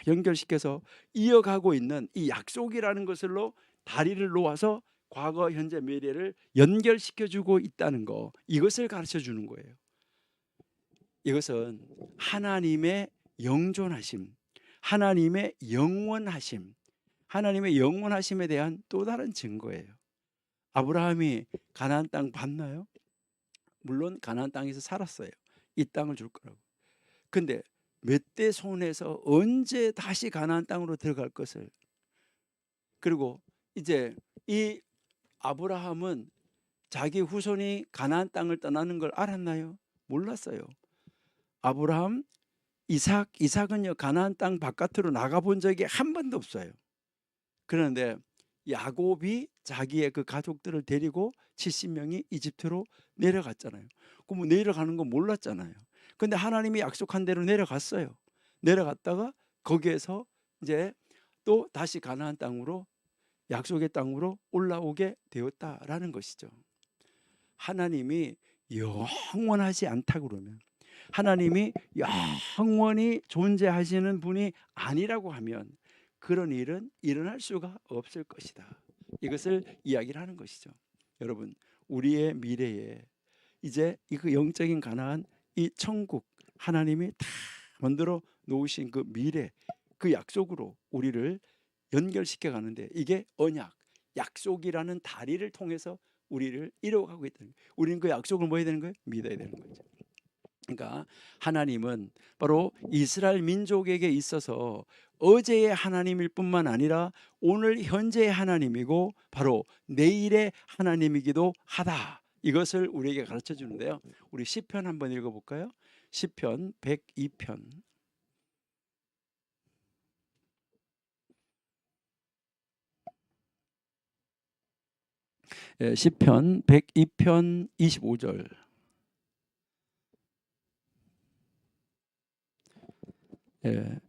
연결시켜서 이어가고 있는 이 약속이라는 것으로 다리를 놓아서 과거, 현재, 미래를 연결시켜주고 있다는 거, 이것을 가르쳐 주는 거예요. 이것은 하나님의 영존하심, 하나님의 영원하심, 하나님의 영원하심에 대한 또 다른 증거예요. 아브라함이 가나안 땅 봤나요? 물론 가나안 땅에서 살았어요. 이 땅을 줄 거라고. 근데 몇 대 손에서 언제 다시 가나안 땅으로 들어갈 것을, 그리고 이제 이 아브라함은 자기 후손이 가나안 땅을 떠나는 걸 알았나요? 몰랐어요. 아브라함, 이삭은요 가나안 땅 바깥으로 나가본 적이 한 번도 없어요. 그런데 야곱이 자기의 그 가족들을 데리고 70명이 이집트로 내려갔잖아요. 그럼 내려가는 거 몰랐잖아요. 근데 하나님이 약속한 대로 내려갔어요. 내려갔다가 거기에서 이제 또 다시 가나안 땅으로, 약속의 땅으로 올라오게 되었다라는 것이죠. 하나님이 영원하지 않다 그러면, 하나님이 영원히 존재하시는 분이 아니라고 하면 그런 일은 일어날 수가 없을 것이다. 이것을 이야기를 하는 것이죠. 여러분, 우리의 미래에 이제 그 영적인 가나안, 이 천국, 하나님이 다 만들어 놓으신 그 미래, 그 약속으로 우리를 연결시켜 가는데 이게 언약, 약속이라는 다리를 통해서 우리를 이뤄가고 있다는 거예요. 우리는 그 약속을 뭐 해야 되는 거예요? 믿어야 되는 거죠. 그러니까 하나님은 바로 이스라엘 민족에게 있어서 어제의 하나님일 뿐만 아니라 오늘 현재의 하나님이고 바로 내일의 하나님이기도 하다. 이것을 우리에게 가르쳐 주는데요. 우리 시편 한번 읽어볼까요? 시편 102편. 시편 102편 25절.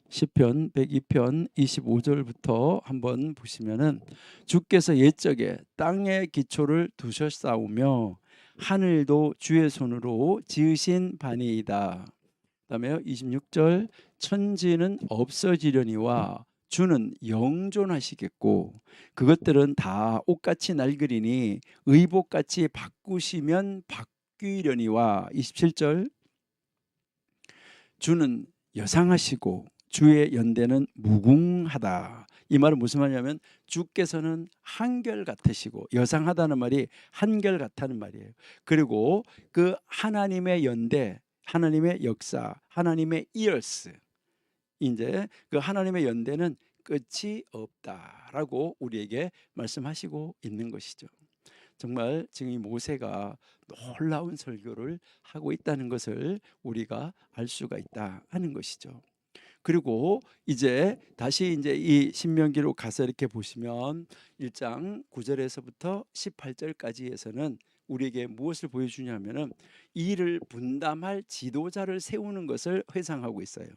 시편 102편 25절부터 한번 보시면은 주께서 옛적에 땅의 기초를 두셨사오며 하늘도 주의 손으로 지으신 바니이다. 그다음에 26절 천지는 없어지려니와 주는 영존하시겠고 그것들은 다 옷같이 낡으리니 의복같이 바꾸시면 바뀌려니와 27절 주는 여상하시고 주의 연대는 무궁하다. 이 말은 무슨 말이냐면 주께서는 한결같으시고 여상하다는 말이 한결같다는 말이에요. 그리고 그 하나님의 연대, 하나님의 역사, 하나님의 이어스, 이제 그 하나님의 연대는 끝이 없다라고 우리에게 말씀하시고 있는 것이죠. 정말 지금 이 모세가 놀라운 설교를 하고 있다는 것을 우리가 알 수가 있다 하는 것이죠. 그리고 이제 다시 이제 이 신명기로 가서 이렇게 보시면 1장 9절에서부터 18절까지에서는 우리에게 무엇을 보여주냐면은 이를 분담할 지도자를 세우는 것을 회상하고 있어요.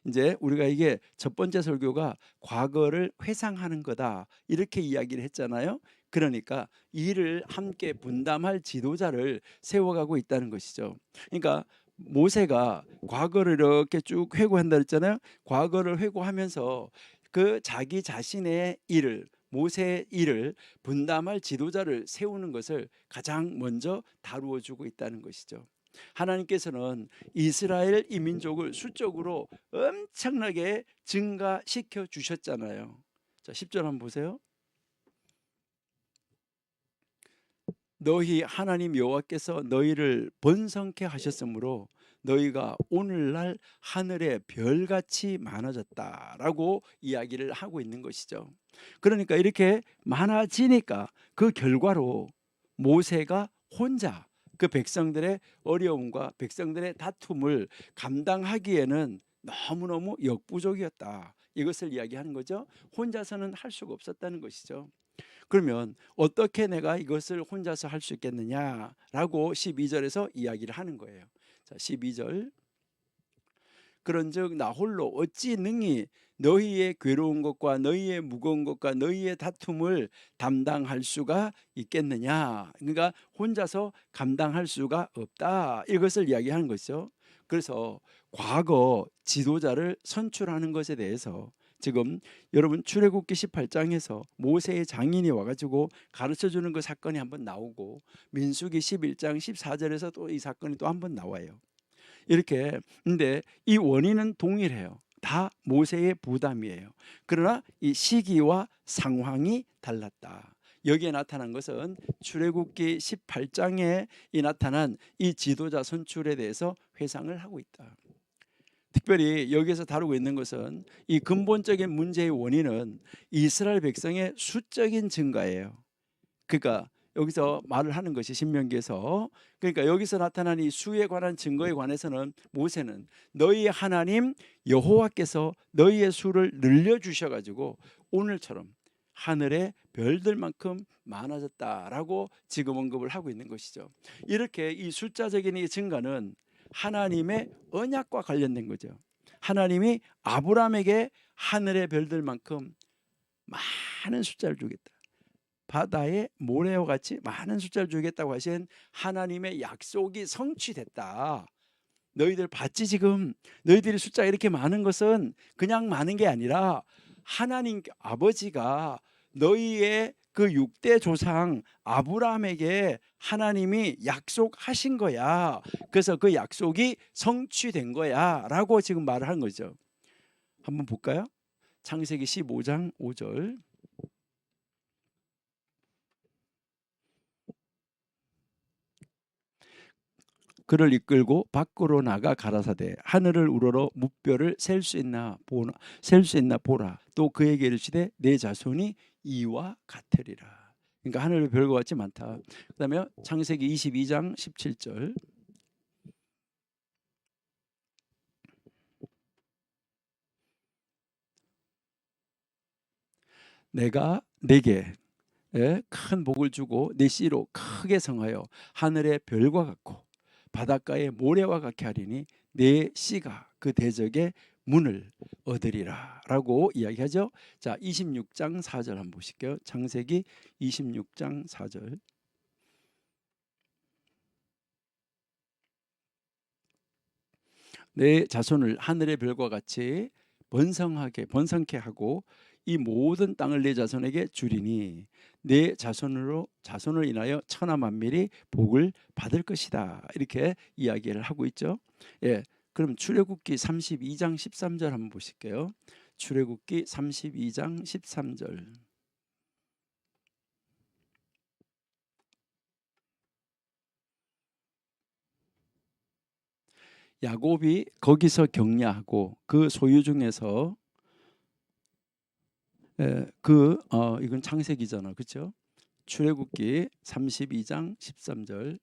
이제 우리가 이게 첫 번째 설교가 과거를 회상하는 거다 이렇게 이야기를 했잖아요. 그러니까 이를 함께 분담할 지도자를 세워가고 있다는 것이죠. 그러니까 모세가 과거를 이렇게 쭉 회고한다 그랬잖아요. 과거를 회고하면서 그 자기 자신의 일을 모세의 일을 분담할 지도자를 세우는 것을 가장 먼저 다루어 주고 있다는 것이죠. 하나님께서는 이스라엘 이 민족을 수적으로 엄청나게 증가시켜 주셨잖아요. 자, 10절 한번 보세요. 너희 하나님 여호와께서 너희를 번성케 하셨으므로 너희가 오늘날 하늘의 별같이 많아졌다라고 이야기를 하고 있는 것이죠. 그러니까 이렇게 많아지니까 그 결과로 모세가 혼자 그 백성들의 어려움과 백성들의 다툼을 감당하기에는 너무너무 역부족이었다. 이것을 이야기하는 거죠. 혼자서는 할 수가 없었다는 것이죠. 그러면 어떻게 내가 이것을 혼자서 할 수 있겠느냐라고 12절에서 이야기를 하는 거예요. 자, 12절 그런즉 나 홀로 어찌 능히 너희의 괴로운 것과 너희의 무거운 것과 너희의 다툼을 담당할 수가 있겠느냐. 그러니까 혼자서 감당할 수가 없다. 이것을 이야기하는 것이죠. 그래서 과거 지도자를 선출하는 것에 대해서 지금 여러분 출애굽기 18장에서 모세의 장인이 와가지고 가르쳐주는 그 사건이 한번 나오고 민수기 11장 14절에서 또 이 사건이 또 한번 나와요. 이렇게 근데 이 원인은 동일해요. 다 모세의 부담이에요. 그러나 이 시기와 상황이 달랐다. 여기에 나타난 것은 출애굽기 18장에 이 나타난 이 지도자 선출에 대해서 회상을 하고 있다. 특별히 여기서 다루고 있는 것은 이 근본적인 문제의 원인은 이스라엘 백성의 수적인 증가예요. 그러니까 여기서 말을 하는 것이 신명기에서 그러니까 여기서 나타난 이 수에 관한 증거에 관해서는 모세는 너희의 하나님 여호와께서 너희의 수를 늘려 주셔 가지고 오늘처럼 하늘의 별들만큼 많아졌다라고 지금 언급을 하고 있는 것이죠. 이렇게 이 숫자적인 이 증가는 하나님의 언약과 관련된 거죠. 하나님이 아브라함에게 하늘의 별들만큼 많은 숫자를 주겠다. 바다의 모래와 같이 많은 숫자를 주겠다고 하신 하나님의 약속이 성취됐다. 너희들 봤지 지금 너희들의 숫자가 이렇게 많은 것은 그냥 많은 게 아니라 하나님 아버지가 너희의 그 6대 조상 아브라함에게 하나님이 약속하신 거야. 그래서 그 약속이 성취된 거야 라고 지금 말을 한 거죠. 한번 볼까요? 창세기 15장 5절 그를 이끌고 밖으로 나가 가라사대 하늘을 우러러 무뼈를 셀 수 있나 보나 셀 수 있나 보라. 또 그에게 이르시되 내 자손이 이와 같으리라. 그러니까 하늘의 별과 같이 많다. 그다음에 창세기 22장 17절. 내가 내게 큰 복을 주고 내 씨로 크게 성하여 하늘의 별과 같고 바닷가의 모래와 같게 하리니 내 씨가 그 대적의 문을 얻으리라 라고 이야기하죠. 자, 26장 4절 한번 보실게요. 창세기 26장 4절. 내 자손을 하늘의 별과 같이 번성케 하고 이 모든 땅을 내 자손에게 주리니 내 자손을 인하여 천하 만민이 복을 받을 것이다. 이렇게 이야기를 하고 있죠. 예, 그럼 출애굽기 32장 13절 한번 보실게요. 출애굽기 32장 13절. 야곱이 거기서 격려하고 그 소유 중에서 이건 창세기잖아, 그렇죠? 출애굽기 32장 13절.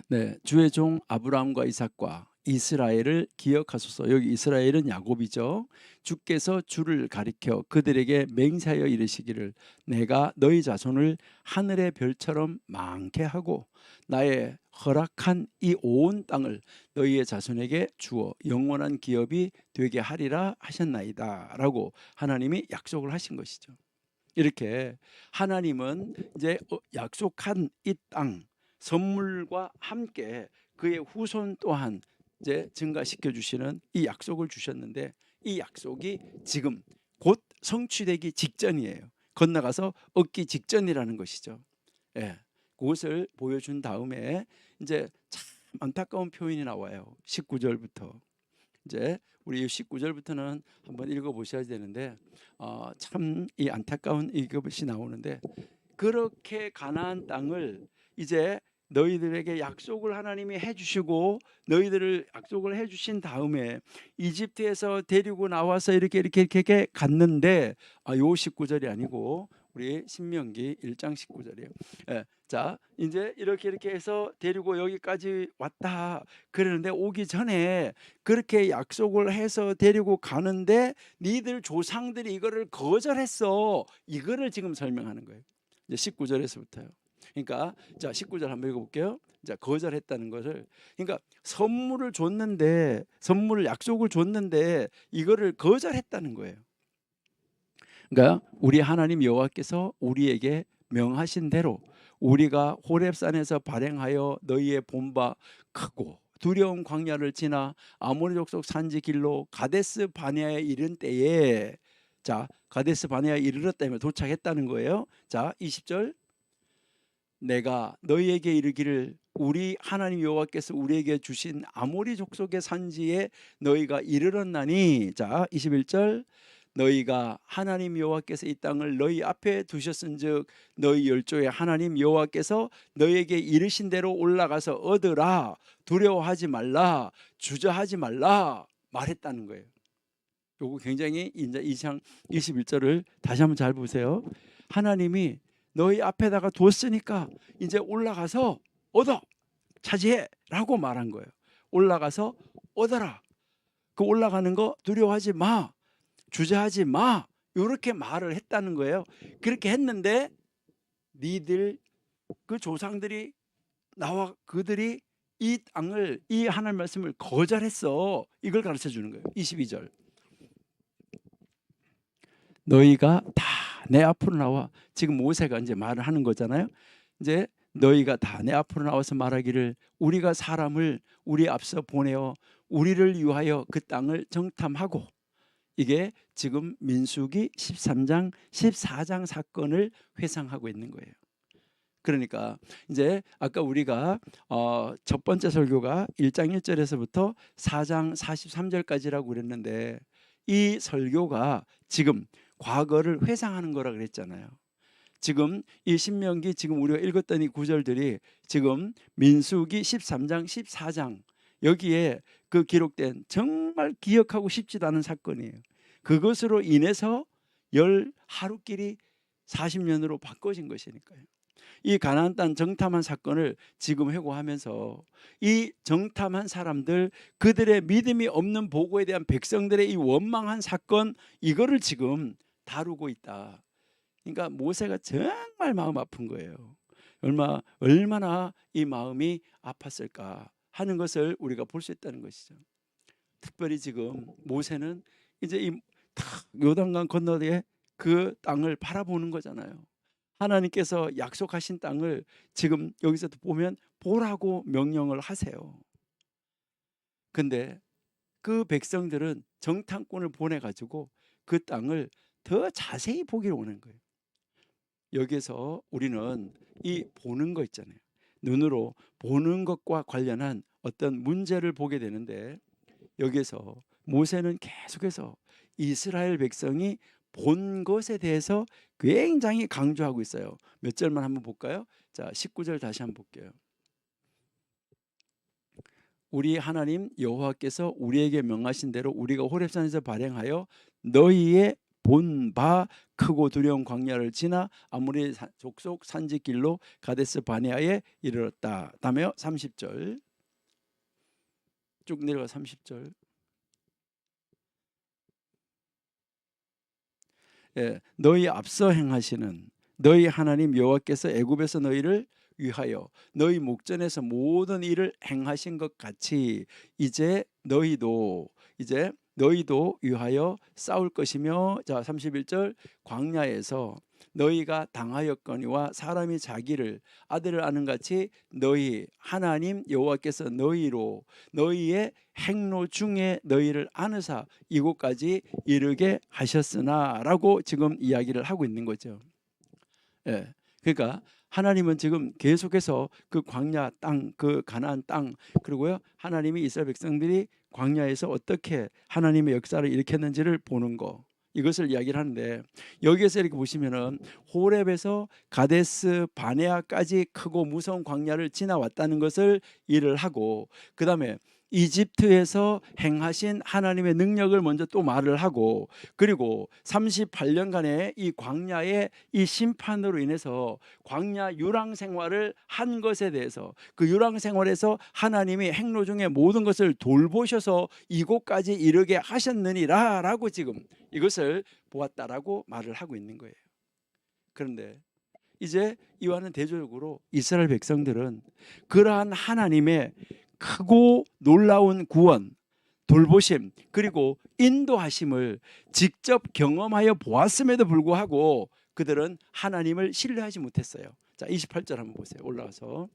네, 주의 종 아브라함과 이삭과 이스라엘을 기억하소서. 여기 이스라엘은 야곱이죠. 주께서 주를 가리켜 그들에게 맹세하여 이르시기를 내가 너희 자손을 하늘의 별처럼 많게 하고 나의 허락한 이 온 땅을 너희의 자손에게 주어 영원한 기업이 되게 하리라 하셨나이다 라고 하나님이 약속을 하신 것이죠. 이렇게 하나님은 이제 약속한 이 땅 선물과 함께 그의 후손 또한 이제 증가시켜 주시는 이 약속을 주셨는데 이 약속이 지금 곧 성취되기 직전이에요. 건너가서 얻기 직전이라는 것이죠. 예, 그것을 보여준 다음에 이제 참 안타까운 표현이 나와요. 19절부터. 이제 우리 19절부터는 한번 읽어보셔야 되는데 참 이 안타까운 이것이 나오는데 그렇게 가나안 땅을 이제 너희들에게 약속을 하나님이 해주시고 너희들을 약속을 해주신 다음에 이집트에서 데리고 나와서 이렇게 갔는데 요 19절이 아니고 우리 신명기 1장 19절이에요. 예, 자 이제 이렇게 해서 데리고 여기까지 왔다 그러는데 오기 전에 그렇게 약속을 해서 데리고 가는데 니들 조상들이 이거를 거절했어. 이거를 지금 설명하는 거예요. 이제 19절에서부터요. 그러니까 자 19절 한번 읽어볼게요. 자 거절했다는 것을 그러니까 선물을 약속을 줬는데 이거를 거절했다는 거예요. 그러니까 우리 하나님 여호와께서 우리에게 명하신 대로 우리가 호렙산에서 발행하여 너희의 본바 크고 두려운 광야를 지나 아모리 족속 산지 길로 가데스 바네아에 이른 때에 자 가데스 바네아에 이르렀다면 도착했다는 거예요. 자 20절 내가 너희에게 이르기를 우리 하나님 여호와께서 우리에게 주신 아모리 족속의 산지에 너희가 이르렀나니 자 21절 너희가 하나님 여호와께서 이 땅을 너희 앞에 두셨은즉 너희 열조의 하나님 여호와께서 너희에게 이르신 대로 올라가서 얻으라 두려워하지 말라 주저하지 말라 말했다는 거예요. 요거 굉장히 이제 2장 21절을 다시 한번 잘 보세요. 하나님이 너희 앞에다가 뒀으니까 이제 올라가서 얻어 차지해 라고 말한 거예요. 올라가서 얻어라. 그 올라가는 거 두려워하지 마 주저하지 마 이렇게 말을 했다는 거예요. 그렇게 했는데 니들 그 조상들이 나와 그들이 이 땅을 이 하나님 말씀을 거절했어. 이걸 가르쳐 주는 거예요. 22절 너희가 다 내 앞으로 나와 지금 모세가 이제 말을 하는 거잖아요. 이제 너희가 다 내 앞으로 나와서 말하기를 우리가 사람을 우리 앞서 보내어 우리를 위하여 그 땅을 정탐하고 이게 지금 민수기 13장 14장 사건을 회상하고 있는 거예요. 그러니까 이제 아까 우리가 첫 번째 설교가 1장 1절에서부터 4장 43절까지라고 그랬는데 이 설교가 지금 과거를 회상하는 거라 그랬잖아요. 지금 이 신명기 지금 우리가 읽었던 이 구절들이 지금 민수기 13장 14장 여기에 그 기록된 정말 기억하고 싶지도 않은 사건이에요. 그것으로 인해서 열 하루길이 40년으로 바꿔진 것이니까요. 이 가나안 땅 정탐한 사건을 지금 회고하면서 이 정탐한 사람들, 그들의 믿음이 없는 보고에 대한 백성들의 이 원망한 사건, 이거를 지금 다루고 있다. 그러니까 모세가 정말 마음 아픈 거예요. 얼마나 이 마음이 아팠을까 하는 것을 우리가 볼 수 있다는 것이죠. 특별히 지금 모세는 이제 이 요단강 건너에 그 땅을 바라보는 거잖아요. 하나님께서 약속하신 땅을 지금 여기서 보면 보라고 명령을 하세요. 근데 그 백성들은 정탐꾼을 보내가지고 그 땅을 더 자세히 보기를 원하는 거예요. 여기서 우리는 이 보는 거 있잖아요. 눈으로 보는 것과 관련한 어떤 문제를 보게 되는데, 여기서 모세는 계속해서 이스라엘 백성이 본 것에 대해서 굉장히 강조하고 있어요. 몇 절만 한번 볼까요? 자, 19절 다시 한번 볼게요. 우리 하나님 여호와께서 우리에게 명하신 대로 우리가 호렙산에서 발행하여 너희의 본 바 크고 두려운 광야를 지나 아모리 족속 산지길로 가데스 바네아에 이르렀다. 다음에요. 30절 쭉 내려가 30절. 예, 너희 앞서 행하시는 너희 하나님 여호와께서 애굽에서 너희를 위하여 너희 목전에서 모든 일을 행하신 것 같이 이제 너희도 위하여 싸울 것이며, 자 31절, 광야에서 너희가 당하였거니와 사람이 자기를 아들을 아는 같이 너희 하나님 여호와께서 너희의 행로 중에 너희를 아느사 이곳까지 이르게 하셨으나라고 지금 이야기를 하고 있는 거죠. 예, 그러니까 하나님은 지금 계속해서 그 광야 땅, 그 가나안 땅, 그리고요 하나님이 이스라엘 백성들이 광야에서 어떻게 하나님의 역사를 일으켰는지를 보는 거, 이것을 이야기를 하는데, 여기에서 이렇게 보시면은 호렙에서 가데스 바네아까지 크고 무서운 광야를 지나왔다는 것을 일을 하고, 그 다음에 이집트에서 행하신 하나님의 능력을 먼저 또 말을 하고, 그리고 38년간의 이 광야의 이 심판으로 인해서 광야 유랑 생활을 한 것에 대해서, 그 유랑 생활에서 하나님이 행로 중에 모든 것을 돌보셔서 이곳까지 이르게 하셨느니라 라고 지금 이것을 보았다라고 말을 하고 있는 거예요. 그런데 이제 이와는 대조적으로 이스라엘 백성들은 그러한 하나님의 크고 놀라운 구원, 돌보심, 그리고 인도하심을 직접 경험하여 보았음에도 불구하고 그들은 하나님을 신뢰하지 못했어요. 자, 28절 한번 보세요. 올라가서.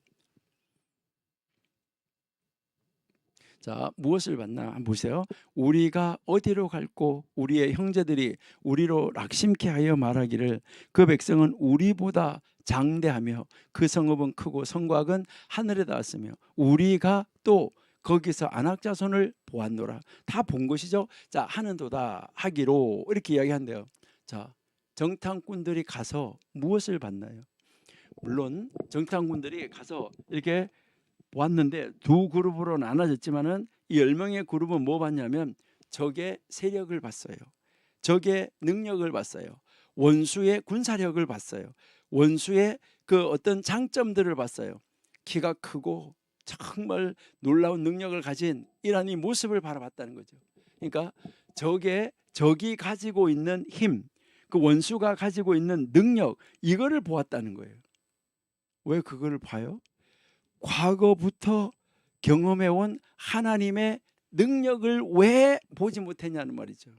자, 무엇을 봤나 한번 보세요. 우리가 어디로 갈고 우리의 형제들이 우리로 락심케 하여 말하기를 그 백성은 우리보다 장대하며 그 성읍은 크고 성곽은 하늘에 닿았으며 우리가 또 거기서 아낙 자손을 보았노라. 다 본 것이죠. 자, 하는도다 하기로 이렇게 이야기한대요. 자, 정탐꾼들이 가서 무엇을 봤나요? 물론 정탐꾼들이 가서 이렇게 보았는데 두 그룹으로 나눠졌지만은 이 10명의 그룹은 뭐 봤냐면 적의 세력을 봤어요. 적의 능력을 봤어요. 원수의 군사력을 봤어요. 원수의 그 어떤 장점들을 봤어요. 키가 크고 정말 놀라운 능력을 가진 이러한 이 모습을 바라봤다는 거죠. 그러니까 적이 가지고 있는 힘, 그 원수가 가지고 있는 능력, 이거를 보았다는 거예요. 왜 그거를 봐요? 과거부터 경험해온 하나님의 능력을 왜 보지 못했냐는 말이죠.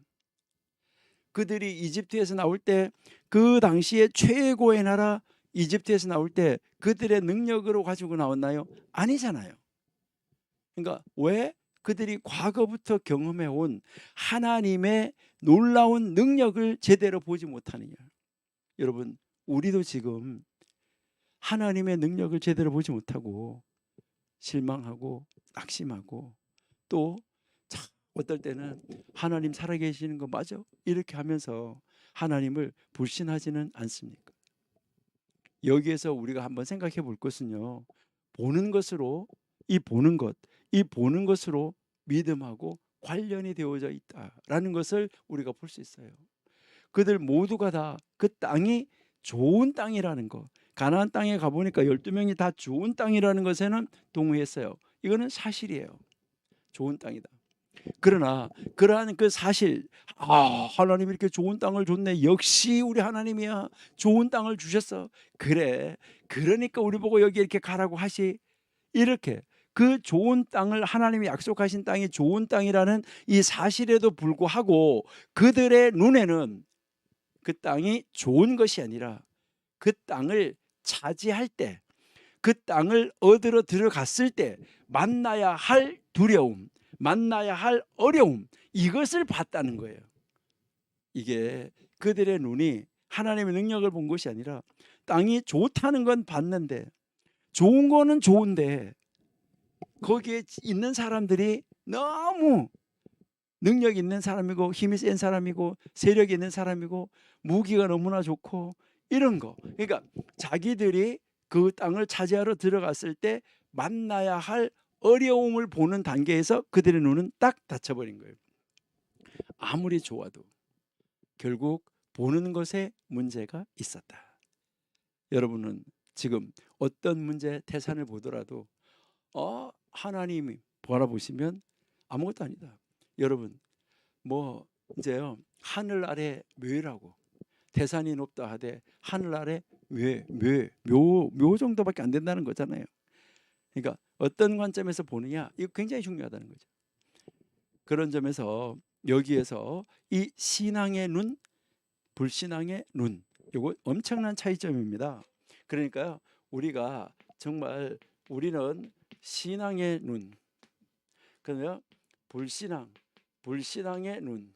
그들이 이집트에서 나올 때, 그 당시에 최고의 나라 이집트에서 나올 때 그들의 능력으로 가지고 나왔나요? 아니잖아요. 그러니까 왜 그들이 과거부터 경험해온 하나님의 놀라운 능력을 제대로 보지 못하느냐. 여러분, 우리도 지금 하나님의 능력을 제대로 보지 못하고 실망하고 낙심하고, 또 어떨 때는 하나님 살아계시는 거 맞아? 이렇게 하면서 하나님을 불신하지는 않습니까? 여기에서 우리가 한번 생각해 볼 것은요. 보는 것으로 이 보는 것으로 믿음하고 관련이 되어져 있다라는 것을 우리가 볼 수 있어요. 그들 모두가 다 그 땅이 좋은 땅이라는 거. 가나안 땅에 가 보니까 12명이 다 좋은 땅이라는 것에는 동의했어요. 이거는 사실이에요. 좋은 땅이다. 그러나 그러한 그 사실, 하나님이 이렇게 좋은 땅을 줬네, 역시 우리 하나님이야, 좋은 땅을 주셨어, 그래, 그러니까 우리 보고 여기 이렇게 가라고 하시, 이렇게 그 좋은 땅을, 하나님이 약속하신 땅이 좋은 땅이라는 이 사실에도 불구하고 그들의 눈에는 그 땅이 좋은 것이 아니라 그 땅을 차지할 때, 그 땅을 얻으러 들어갔을 때 만나야 할 두려움, 만나야 할 어려움, 이것을 봤다는 거예요. 이게 그들의 눈이 하나님의 능력을 본 것이 아니라 땅이 좋다는 건 봤는데, 좋은 거는 좋은데 거기에 있는 사람들이 너무 능력 있는 사람이고 힘이 센 사람이고 세력이 있는 사람이고 무기가 너무나 좋고 이런 거, 그러니까 자기들이 그 땅을 차지하러 들어갔을 때 만나야 할 어려움을 보는 단계에서 그들의 눈은 딱 닫혀버린 거예요. 아무리 좋아도 결국 보는 것에 문제가 있었다. 여러분은 지금 어떤 문제, 태산을 보더라도 하나님이 바라보시면 아무것도 아니다. 여러분, 뭐 이제요, 하늘 아래 묘라고, 태산이 높다 하되 하늘 아래 묘 정도밖에 안 된다는 거잖아요. 그러니까 어떤 관점에서 보느냐, 이거 굉장히 중요하다는 거죠. 그런 점에서 여기에서 이 신앙의 눈, 불신앙의 눈, 이거 엄청난 차이점입니다. 그러니까요, 우리가 정말 우리는 신앙의 눈, 그러면 불신앙의 눈.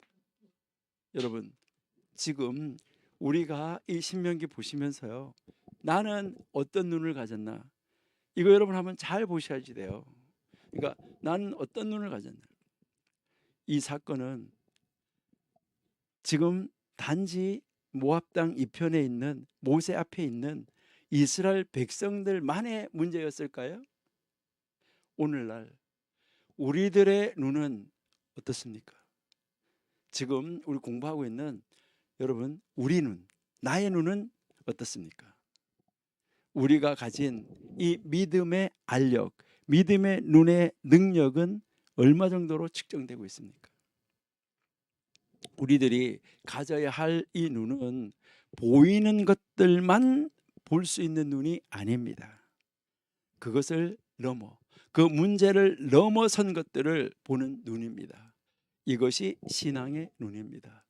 여러분, 지금 우리가 이 신명기 보시면서요, 나는 어떤 눈을 가졌나, 이거 여러분 한번 잘 보셔야지 돼요. 그러니까 나는 어떤 눈을 가졌나. 이 사건은 지금 단지 모압 땅 이편에 있는 모세 앞에 있는 이스라엘 백성들만의 문제였을까요? 오늘날 우리들의 눈은 어떻습니까? 지금 우리 공부하고 있는 여러분, 우리 눈, 나의 눈은 어떻습니까? 우리가 가진 이 믿음의 알력, 믿음의 눈의 능력은 얼마 정도로 측정되고 있습니까? 우리들이 가져야 할 이 눈은 보이는 것들만 볼 수 있는 눈이 아닙니다. 그것을 넘어, 그 문제를 넘어선 것들을 보는 눈입니다. 이것이 신앙의 눈입니다.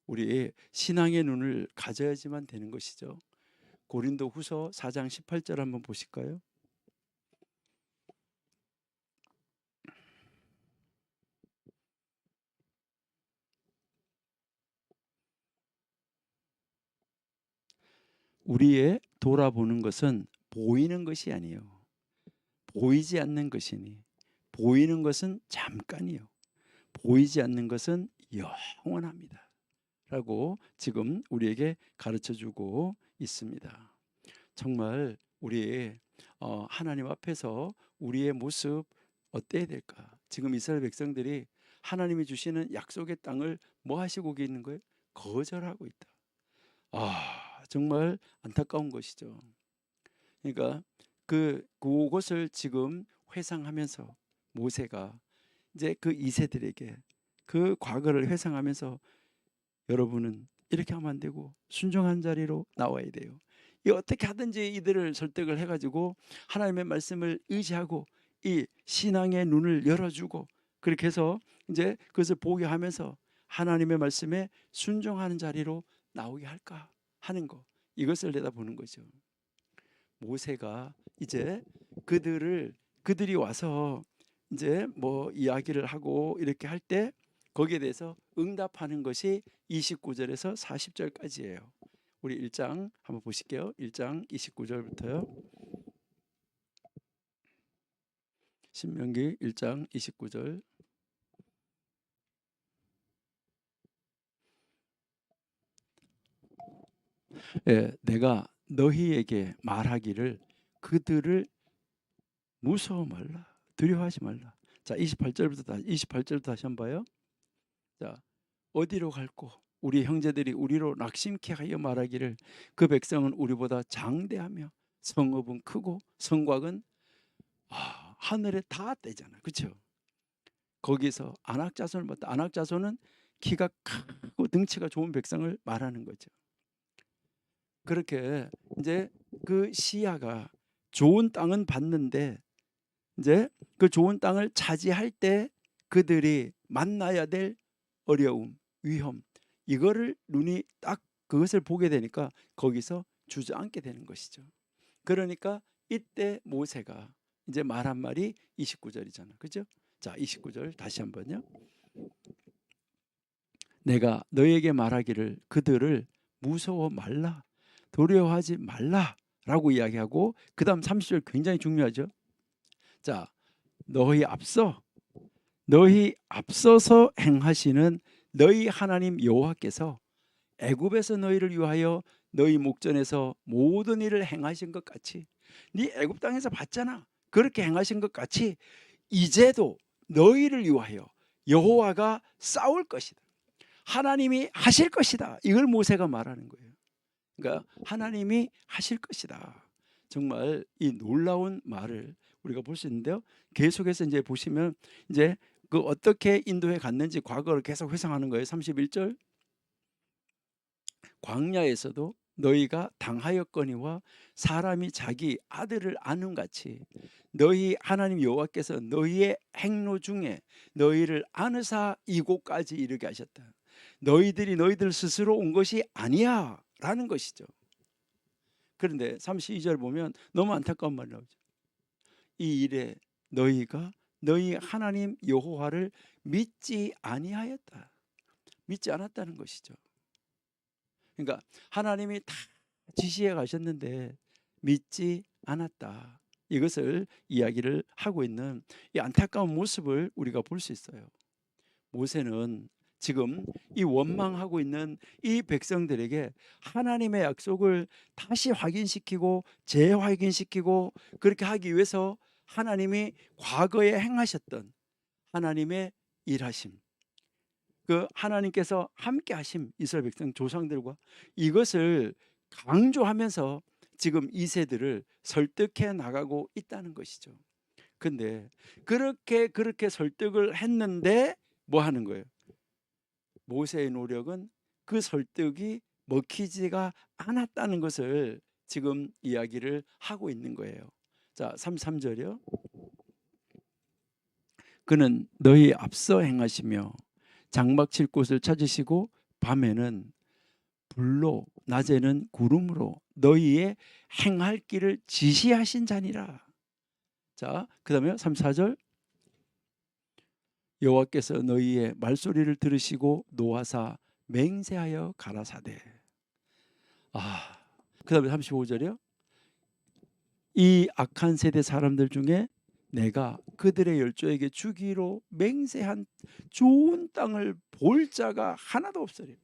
우리 신앙의 눈을 가져야지만 되는 것이죠. 고린도후서 4장 18절 한번 보실까요? 우리의 돌아보는 것은 보이는 것이 아니요, 보이지 않는 것이니, 보이는 것은 잠깐이요, 보이지 않는 것은 영원합니다 라고 지금 우리에게 가르쳐주고 있습니다. 정말 우리 하나님 앞에서 우리의 모습 어때야 될까? 지금 이스라엘 백성들이 하나님이 주시는 약속의 땅을 뭐 하시고 있는 거예요? 거절하고 있다. 정말 안타까운 것이죠. 그러니까 그것을 지금 회상하면서 모세가 이제 그 2세들에게 그 과거를 회상하면서, 여러분은 이렇게 하면 안 되고 순종한 자리로 나와야 돼요. 이 어떻게 하든지 이들을 설득을 해가지고 하나님의 말씀을 의지하고 이 신앙의 눈을 열어주고, 그렇게 해서 이제 그것을 보게 하면서 하나님의 말씀에 순종하는 자리로 나오게 할까 하는 거, 이것을 내다보는 거죠. 모세가 이제 그들이 와서 이제 뭐 이야기를 하고 이렇게 할 때 거기에 대해서 응답하는 것이 29절에서 40절까지예요. 우리 1장 한번 보실게요. 1장 29절부터요. 신명기 1장 29절. 예, 내가 너희에게 말하기를 그들을 무서워 말라, 두려워하지 말라. 자, 28절부터 다시 한번 봐요. 자, 어디로 갈꼬? 우리 형제들이 우리로 낙심케 하여 말하기를 그 백성은 우리보다 장대하며 성읍은 크고 성곽은 하늘에 닿았대잖아. 그렇죠? 거기서 안악자손을 봤다. 안악자손은 키가 크고 등치가 좋은 백성을 말하는 거죠. 그렇게 이제 그 시야가 좋은 땅은 봤는데 이제 그 좋은 땅을 차지할 때 그들이 만나야 될 어려움, 위험, 이거를 눈이 딱 그것을 보게 되니까 거기서 주저앉게 되는 것이죠. 그러니까 이때 모세가 이제 말한 말이 29절이잖아. 그죠? 자, 29절 다시 한번요. 내가 너에게 말하기를 그들을 무서워 말라, 두려워하지 말라라고 이야기하고 그다음 30절 굉장히 중요하죠. 자, 너희 앞서서 행하시는 너희 하나님 여호와께서 애굽에서 너희를 위하여 너희 목전에서 모든 일을 행하신 것 같이, 네 애굽 땅에서 봤잖아. 그렇게 행하신 것 같이 이제도 너희를 위하여 여호와가 싸울 것이다. 하나님이 하실 것이다. 이걸 모세가 말하는 거예요. 그러니까 하나님이 하실 것이다. 정말 이 놀라운 말을 우리가 볼 수 있는데요. 계속해서 이제 보시면 이제 그 어떻게 인도에 갔는지 과거를 계속 회상하는 거예요. 31절. 광야에서도 너희가 당하였거니와 사람이 자기 아들을 아는 같이 너희 하나님 여호와께서 너희의 행로 중에 너희를 아느사 이곳까지 이르게 하셨다. 너희들이 너희들 스스로 온 것이 아니야 라는 것이죠. 그런데 32절 보면 너무 안타까운 말이 나오죠. 이 일에 너희가 너희 하나님 여호와를 믿지 아니하였다. 믿지 않았다는 것이죠. 그러니까 하나님이 다 지시해 가셨는데 믿지 않았다. 이것을 이야기를 하고 있는 이 안타까운 모습을 우리가 볼 수 있어요. 모세는 지금 이 원망하고 있는 이 백성들에게 하나님의 약속을 다시 확인시키고 재확인시키고 그렇게 하기 위해서 하나님이 과거에 행하셨던 하나님의 일하심, 그 하나님께서 함께 하심, 이스라엘 백성 조상들과 이것을 강조하면서 지금 이 세대를 설득해 나가고 있다는 것이죠. 근데 그렇게 설득을 했는데 뭐 하는 거예요? 모세의 노력은 그 설득이 먹히지가 않았다는 것을 지금 이야기를 하고 있는 거예요. 자, 33절이요. 그는 너희 앞서 행하시며 장막 칠 곳을 찾으시고 밤에는 불로 낮에는 구름으로 너희의 행할 길을 지시하신 자니라. 자, 그다음에 34절. 여호와께서 너희의 말소리를 들으시고 노하사 맹세하여 가라사대. 그다음에 35절이요. 이 악한 세대 사람들 중에 내가 그들의 열조에게 주기로 맹세한 좋은 땅을 볼 자가 하나도 없으리.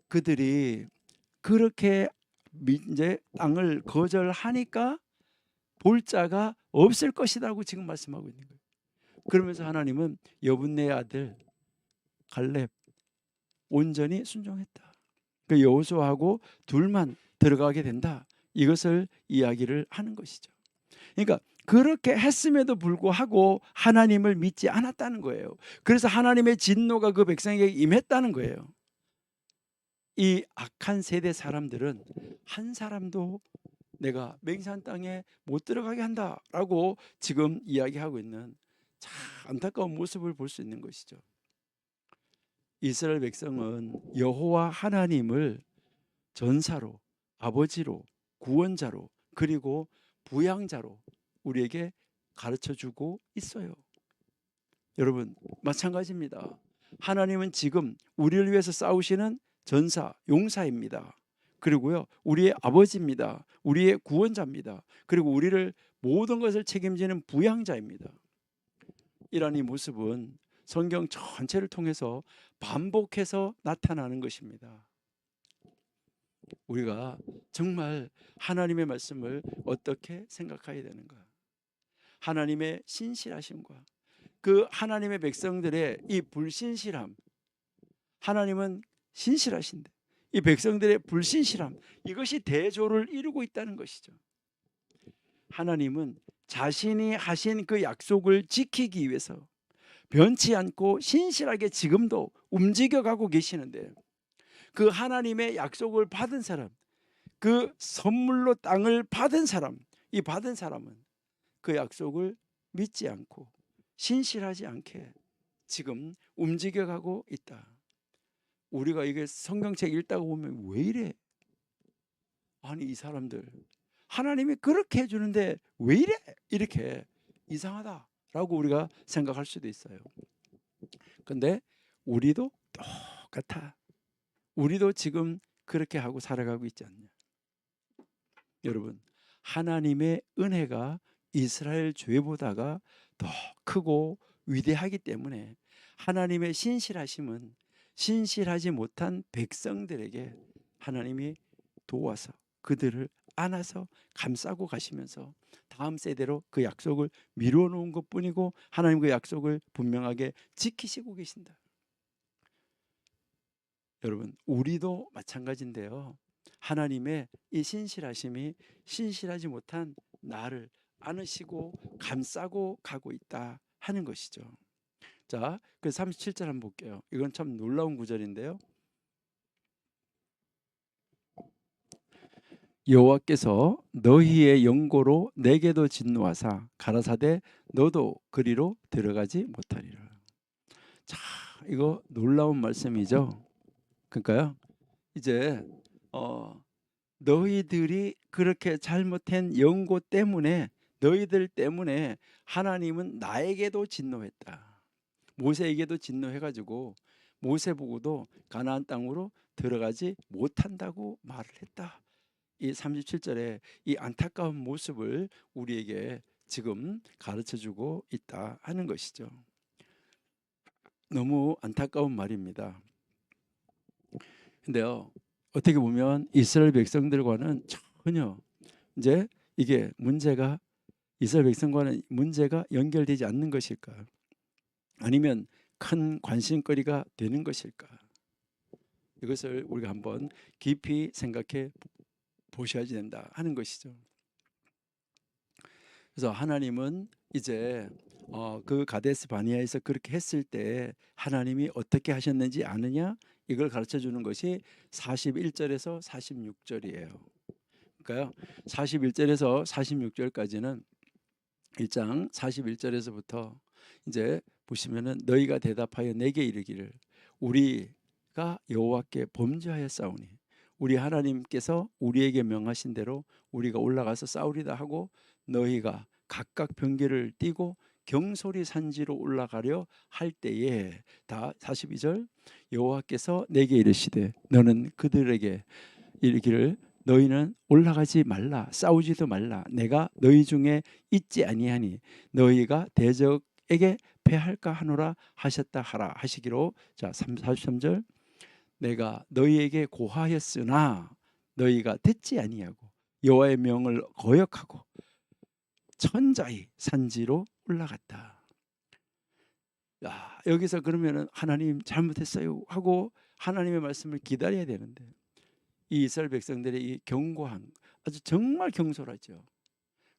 그들이 그렇게 이제 땅을 거절하니까 볼 자가 없을 것이라고 지금 말씀하고 있는 거예요. 그러면서 하나님은 여분네의 아들 갈렙 온전히 순종했다. 그 여호수아하고 둘만 들어가게 된다. 이것을 이야기를 하는 것이죠. 그러니까 그렇게 했음에도 불구하고 하나님을 믿지 않았다는 거예요. 그래서 하나님의 진노가 그 백성에게 임했다는 거예요. 이 악한 세대 사람들은 한 사람도 내가 맹세한 땅에 못 들어가게 한다라고 지금 이야기하고 있는 참 안타까운 모습을 볼 수 있는 것이죠. 이스라엘 백성은 여호와 하나님을 전사로, 아버지로, 구원자로, 그리고 부양자로 우리에게 가르쳐주고 있어요. 여러분 마찬가지입니다. 하나님은 지금 우리를 위해서 싸우시는 전사, 용사입니다. 그리고요 우리의 아버지입니다. 우리의 구원자입니다. 그리고 우리를 모든 것을 책임지는 부양자입니다. 이러한 이 모습은 성경 전체를 통해서 반복해서 나타나는 것입니다. 우리가 정말 하나님의 말씀을 어떻게 생각해야 되는가? 하나님의 신실하심과 그 하나님의 백성들의 이 불신실함, 하나님은 신실하신데 이 백성들의 불신실함, 이것이 대조를 이루고 있다는 것이죠. 하나님은 자신이 하신 그 약속을 지키기 위해서 변치 않고 신실하게 지금도 움직여가고 계시는데, 그 하나님의 약속을 받은 사람, 그 선물로 땅을 받은 사람, 이 받은 사람은 그 약속을 믿지 않고 신실하지 않게 지금 움직여가고 있다. 우리가 이게 성경책 읽다가 보면 왜 이래? 아니 이 사람들 하나님이 그렇게 해주는데 왜 이래? 이렇게 이상하다라고 우리가 생각할 수도 있어요. 근데 우리도 똑같아. 우리도 지금 그렇게 하고 살아가고 있지 않냐. 여러분, 하나님의 은혜가 이스라엘 죄보다가 더 크고 위대하기 때문에 하나님의 신실하심은 신실하지 못한 백성들에게 하나님이 도와서 그들을 안아서 감싸고 가시면서 다음 세대로 그 약속을 미루어 놓은 것뿐이고, 하나님 그 약속을 분명하게 지키시고 계신다. 여러분, 우리도 마찬가지인데요. 하나님의 이 신실하심이 신실하지 못한 나를 안으시고 감싸고 가고 있다 하는 것이죠. 자, 그 37절 한번 볼게요. 이건 참 놀라운 구절인데요. 여호와께서 너희의 영고로 내게도 진노하사 가라사대 너도 그리로 들어가지 못하리라. 자, 이거 놀라운 말씀이죠. 그러니까요, 이제 너희들이 그렇게 잘못한 영고 때문에, 너희들 때문에 하나님은 나에게도 진노했다. 모세에게도 진노해가지고 모세 보고도 가나안 땅으로 들어가지 못한다고 말을 했다. 이 37절에 이 안타까운 모습을 우리에게 지금 가르쳐주고 있다 하는 것이죠. 너무 안타까운 말입니다. 근데요, 어떻게 보면 이스라엘 백성들과는 전혀 이제 이게 문제가, 이스라엘 백성과는 문제가 연결되지 않는 것일까? 아니면 큰 관심거리가 되는 것일까? 이것을 우리가 한번 깊이 생각해 보셔야 된다 하는 것이죠. 그래서 하나님은 이제 그 가데스 바니아에서 그렇게 했을 때 하나님이 어떻게 하셨는지 아느냐? 이걸 가르쳐 주는 것이 41절에서 46절이에요. 그러니까요, 41절에서 46절까지는 1장 41절에서부터 이제 보시면은 너희가 대답하여 내게 이르기를 우리가 여호와께 범죄하였사오니 우리 하나님께서 우리에게 명하신 대로 우리가 올라가서 싸우리다 하고 너희가 각각 병기를 띠고 경솔이 산지로 올라가려 할 때에, 다 42절, 여호와께서 내게 이르시되 너는 그들에게 이르기를 너희는 올라가지 말라, 싸우지도 말라, 내가 너희 중에 있지 아니하니 너희가 대적에게 패할까 하노라 하셨다 하라 하시기로. 자, 43절, 내가 너희에게 고하였으나 너희가 듣지 아니하고 여호와의 명을 거역하고 천자의 산지로 올라갔다. 야, 여기서 그러면은 하나님 잘못했어요 하고 하나님의 말씀을 기다려야 되는데, 이 이스라엘 백성들의 이 견고한, 아주 정말 경솔하죠.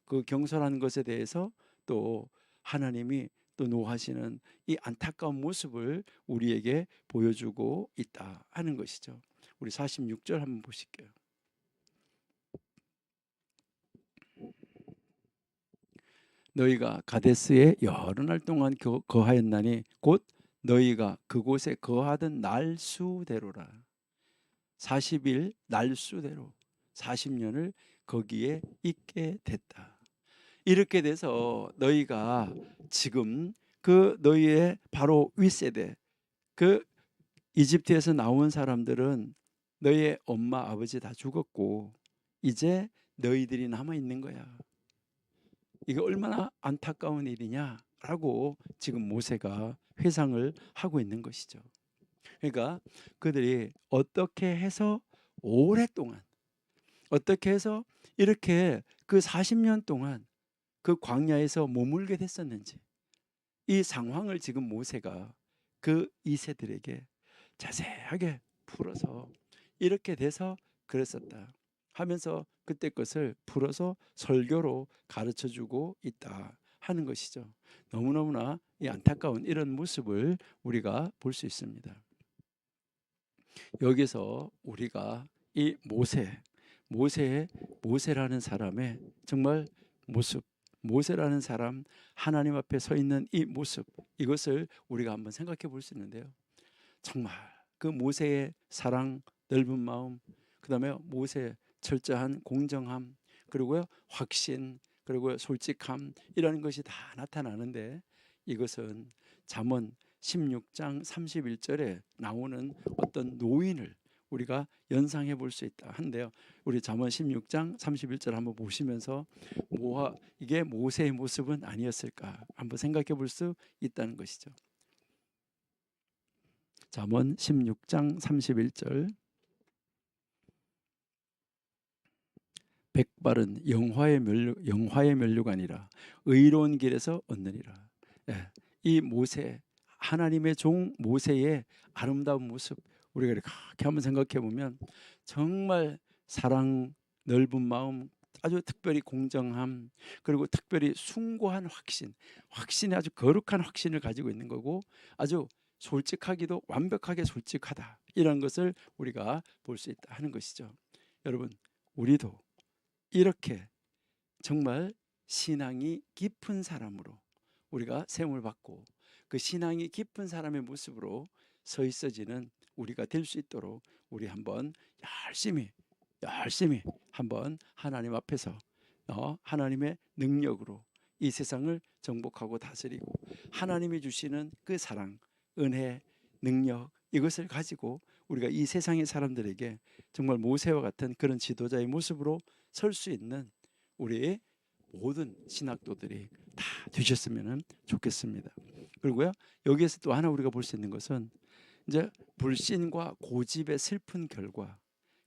그 경솔한 것에 대해서 또 하나님이 또 노하시는 이 안타까운 모습을 우리에게 보여주고 있다 하는 것이죠. 우리 46절 한번 보실게요. 너희가 가데스에 여러 날 동안 거하였나니 곧 너희가 그곳에 거하던 날수대로라. 40일 날수대로 40년을 거기에 있게 됐다. 이렇게 돼서 너희가 지금 그 너희의 바로 윗세대, 그 이집트에서 나온 사람들은 너희의 엄마 아버지 다 죽었고 이제 너희들이 남아 있는 거야. 이게 얼마나 안타까운 일이냐라고 지금 모세가 회상을 하고 있는 것이죠. 그러니까 그들이 어떻게 해서 오랫동안 어떻게 해서 이렇게 그 40년 동안 그 광야에서 머물게 됐었는지, 이 상황을 지금 모세가 그 이세들에게 자세하게 풀어서 이렇게 돼서 그랬었다 하면서 그때 것을 풀어서 설교로 가르쳐 주고 있다 하는 것이죠. 너무너무나 이 안타까운 이런 모습을 우리가 볼 수 있습니다. 여기서 우리가 이 모세라는 사람의 정말 모습, 모세라는 사람, 하나님 앞에 서 있는 이 모습, 이것을 우리가 한번 생각해 볼 수 있는데요. 정말 그 모세의 사랑, 넓은 마음, 그다음에 모세의 철저한 공정함, 그리고요 확신, 그리고 솔직함, 이런 것이 다 나타나는데, 이것은 잠언 16장 31절에 나오는 어떤 노인을 우리가 연상해 볼 수 있다 한데요. 우리 잠언 16장 31절 한번 보시면서 이게 모세의 모습은 아니었을까 한번 생각해 볼 수 있다는 것이죠. 잠언 16장 31절. 백발은 영화의 면류가 아니라 의로운 길에서 얻느니라. 예, 이 모세, 하나님의 종 모세의 아름다운 모습, 우리가 이렇게 한번 생각해 보면 정말 사랑, 넓은 마음, 아주 특별히 공정함, 그리고 특별히 숭고한 확신이 아주 거룩한 확신을 가지고 있는 거고, 아주 솔직하기도 완벽하게 솔직하다, 이런 것을 우리가 볼 수 있다 하는 것이죠. 여러분, 우리도 이렇게 정말 신앙이 깊은 사람으로 우리가 세움을 받고, 그 신앙이 깊은 사람의 모습으로 서 있어지는 우리가 될 수 있도록 우리 한번 열심히 한번 하나님 앞에서 하나님의 능력으로 이 세상을 정복하고 다스리고, 하나님이 주시는 그 사랑, 은혜, 능력, 이것을 가지고 우리가 이 세상의 사람들에게 정말 모세와 같은 그런 지도자의 모습으로 설 수 있는 우리 모든 신학도들이 다 되셨으면 좋겠습니다. 그리고요, 여기에서 또 하나 우리가 볼 수 있는 것은 이제 불신과 고집의 슬픈 결과,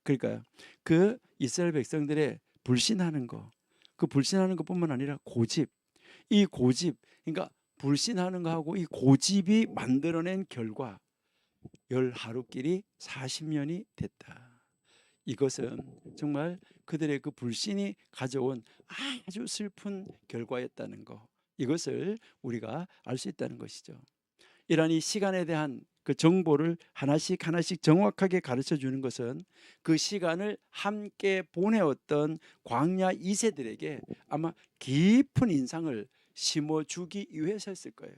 그러니까 그 이스라엘 백성들의 불신하는 거, 그 불신하는 것뿐만 아니라 이 고집, 그러니까 불신하는 거하고 이 고집이 만들어낸 결과, 열 하루길이 40년이 됐다. 이것은 정말 그들의 그 불신이 가져온 아주 슬픈 결과였다는 것, 이것을 우리가 알 수 있다는 것이죠. 이러한 이 시간에 대한 그 정보를 하나씩 정확하게 가르쳐 주는 것은 그 시간을 함께 보내었던 광야 2세들에게 아마 깊은 인상을 심어주기 위해서였을 거예요.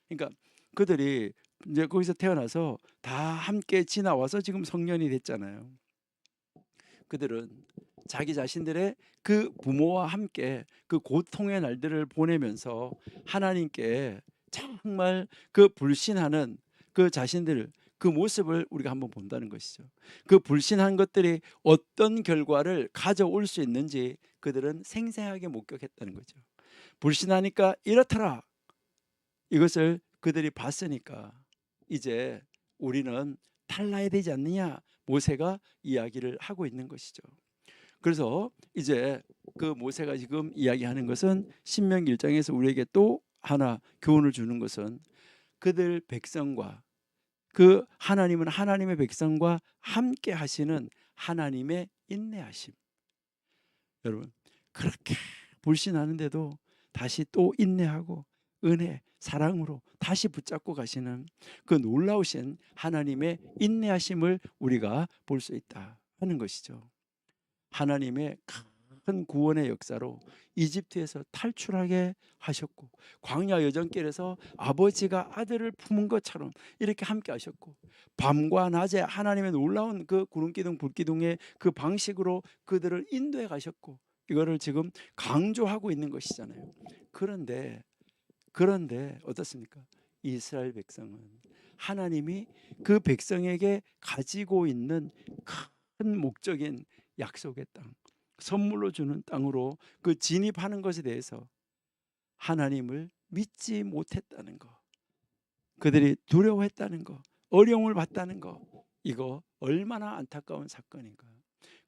그러니까 그들이 이제 거기서 태어나서 다 함께 지나와서 지금 성년이 됐잖아요. 그들은 자기 자신들의 그 부모와 함께 그 고통의 날들을 보내면서 하나님께 정말 그 불신하는 그 자신들, 그 모습을 우리가 한번 본다는 것이죠. 그 불신한 것들이 어떤 결과를 가져올 수 있는지 그들은 생생하게 목격했다는 거죠. 불신하니까 이렇더라, 이것을 그들이 봤으니까 이제 우리는 달라야 되지 않느냐, 모세가 이야기를 하고 있는 것이죠. 그래서 이제 그 모세가 지금 이야기하는 것은 신명기 1장에서 우리에게 또 하나 교훈을 주는 것은, 그들 백성과 그 하나님은 하나님의 백성과 함께 하시는 하나님의 인내하심. 여러분, 그렇게 불신하는데도 다시 또 인내하고 은혜, 사랑으로 다시 붙잡고 가시는 그 놀라우신 하나님의 인내하심을 우리가 볼 수 있다 하는 것이죠. 하나님의 큰 구원의 역사로 이집트에서 탈출하게 하셨고, 광야 여정길에서 아버지가 아들을 품은 것처럼 이렇게 함께 하셨고, 밤과 낮에 하나님의 놀라운 그 구름기둥 불기둥의 그 방식으로 그들을 인도해 가셨고, 이거를 지금 강조하고 있는 것이잖아요. 그런데 어떻습니까? 이스라엘 백성은 하나님이 그 백성에게 가지고 있는 큰 목적인 약속의 땅, 선물로 주는 땅으로 그 진입하는 것에 대해서 하나님을 믿지 못했다는 것, 그들이 두려워했다는 것, 어려움을 받다는 것, 이거 얼마나 안타까운 사건인가.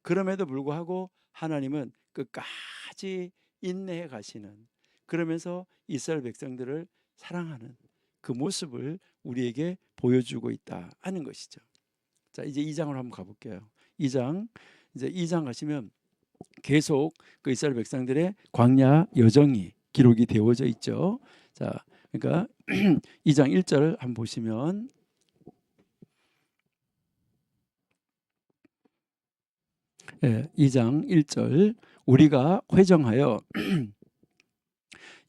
그럼에도 불구하고 하나님은 끝까지 인내해 가시는, 그러면서 이스라엘 백성들을 사랑하는 그 모습을 우리에게 보여주고 있다 하는 것이죠. 자, 이제 2장으로 한번 가볼게요. 2장, 이제 2장 가시면 계속 그 이스라엘 백성들의 광야 여정이 기록이 되어져 있죠. 자, 그러니까 2장 1절 한번 보시면, 2장 1절, 우리가 회정하여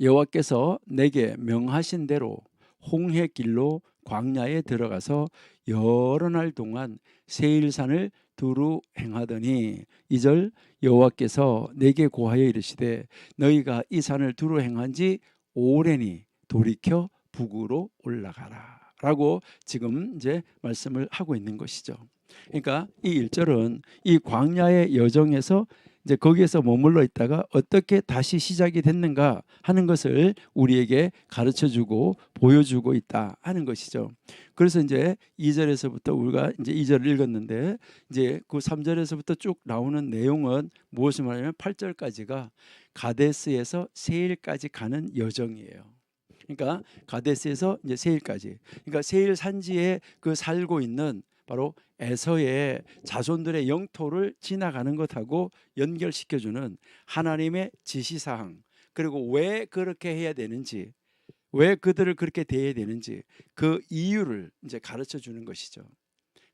여호와께서 내게 명하신 대로 홍해 길로 광야에 들어가서 여러 날 동안 세일산을 두루 행하더니, 2절, 여호와께서 내게 고하여 이르시되 너희가 이 산을 두루 행한 지 오래니 돌이켜 북으로 올라가라 라고 지금 이제 말씀을 하고 있는 것이죠. 그러니까 이 1절은 이 광야의 여정에서 이제 거기에서 머물러 있다가 어떻게 다시 시작이 됐는가 하는 것을 우리에게 가르쳐주고 보여주고 있다 하는 것이죠. 그래서 이제 2절에서부터 우리가 이제 2절을 읽었는데, 이제 그 3절에서부터 쭉 나오는 내용은 무엇을 말하냐면 8절까지가 가데스에서 세일까지 가는 여정이에요. 그러니까 가데스에서 이제 세일까지, 그러니까 세일 산지에 그 살고 있는 바로 에서의 자손들의 영토를 지나가는 것하고 연결시켜주는 하나님의 지시사항, 그리고 왜 그렇게 해야 되는지, 왜 그들을 그렇게 대해야 되는지 그 이유를 이제 가르쳐 주는 것이죠.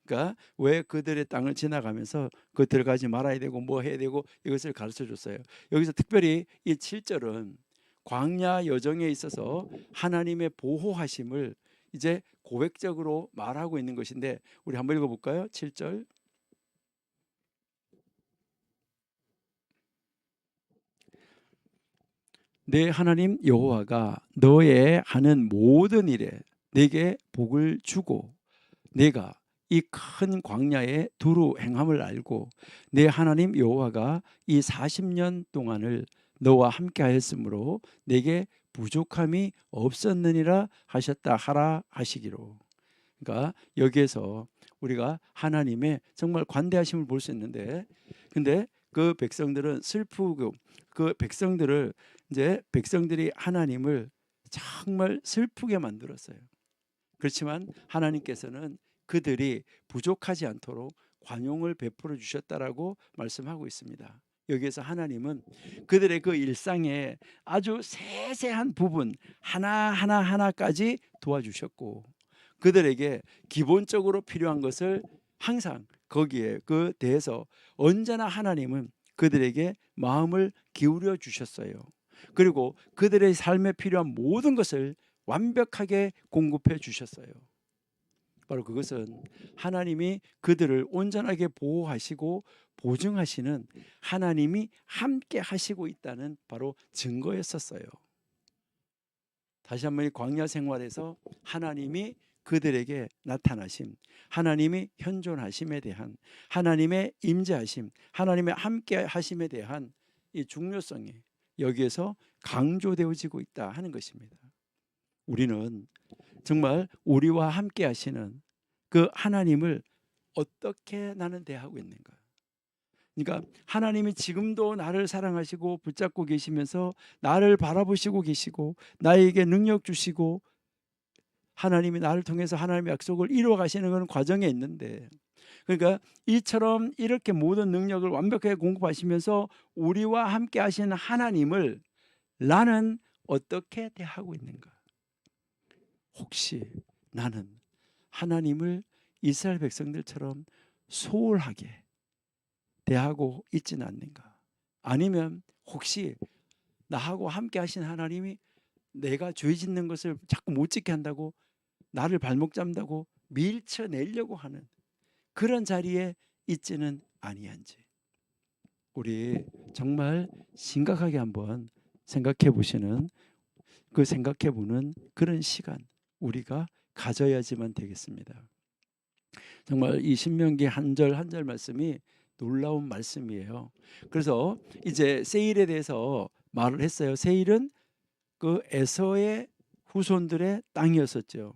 그러니까 왜 그들의 땅을 지나가면서 그 들어가지 말아야 되고 뭐 해야 되고 이것을 가르쳐 줬어요. 여기서 특별히 이 7절은 광야 여정에 있어서 하나님의 보호하심을 이제 고백적으로 말하고 있는 것인데, 우리 한번 읽어볼까요? 7절, 내 하나님 여호와가 너의 하는 모든 일에 내게 복을 주고 내가 이 큰 광야에 두루 행함을 알고 내 하나님 여호와가 이 40년 동안을 너와 함께 하였으므로 내게 부족함이 없었느니라 하셨다 하라 하시기로. 그러니까 여기에서 우리가 하나님의 정말 관대하심을 볼 수 있는데, 근데 그 백성들은 슬프고, 그 백성들을 이제 백성들이 하나님을 정말 슬프게 만들었어요. 그렇지만 하나님께서는 그들이 부족하지 않도록 관용을 베풀어 주셨다라고 말씀하고 있습니다. 여기에서 하나님은 그들의 그 일상의 아주 세세한 부분 하나하나까지 도와주셨고, 그들에게 기본적으로 필요한 것을 항상 거기에 그 대해서 언제나 하나님은 그들에게 마음을 기울여 주셨어요. 그리고 그들의 삶에 필요한 모든 것을 완벽하게 공급해 주셨어요. 바로 그것은 하나님이 그들을 온전하게 보호하시고 보증하시는, 하나님이 함께 하시고 있다는 바로 증거였었어요. 다시 한번 이 광야 생활에서 하나님이 그들에게 나타나심, 하나님이 현존하심에 대한, 하나님의 임재하심, 하나님의 함께 하심에 대한 이 중요성이 여기에서 강조되어지고 있다 하는 것입니다. 우리는 정말 우리와 함께 하시는 그 하나님을 어떻게 나는 대하고 있는가? 그러니까 하나님이 지금도 나를 사랑하시고 붙잡고 계시면서 나를 바라보시고 계시고 나에게 능력 주시고 하나님이 나를 통해서 하나님의 약속을 이루어 가시는 그런 과정에 있는데, 그러니까 이처럼 이렇게 모든 능력을 완벽하게 공급하시면서 우리와 함께 하시는 하나님을 나는 어떻게 대하고 있는가? 혹시 나는 하나님을 이스라엘 백성들처럼 소홀하게 대하고 있지는 않는가? 아니면 혹시 나하고 함께 하신 하나님이 내가 죄 짓는 것을 자꾸 못 짓게 한다고 나를 발목 잡는다고 밀쳐내려고 하는 그런 자리에 있지는 아니한지, 우리 정말 심각하게 한번 생각해 보시는, 그 생각해 보는 그런 시간 우리가 가져야지만 되겠습니다. 정말 이 신명기 한 절 한 절 말씀이 놀라운 말씀이에요. 그래서 이제 세일에 대해서 말을 했어요. 세일은 그 에서의 후손들의 땅이었었죠.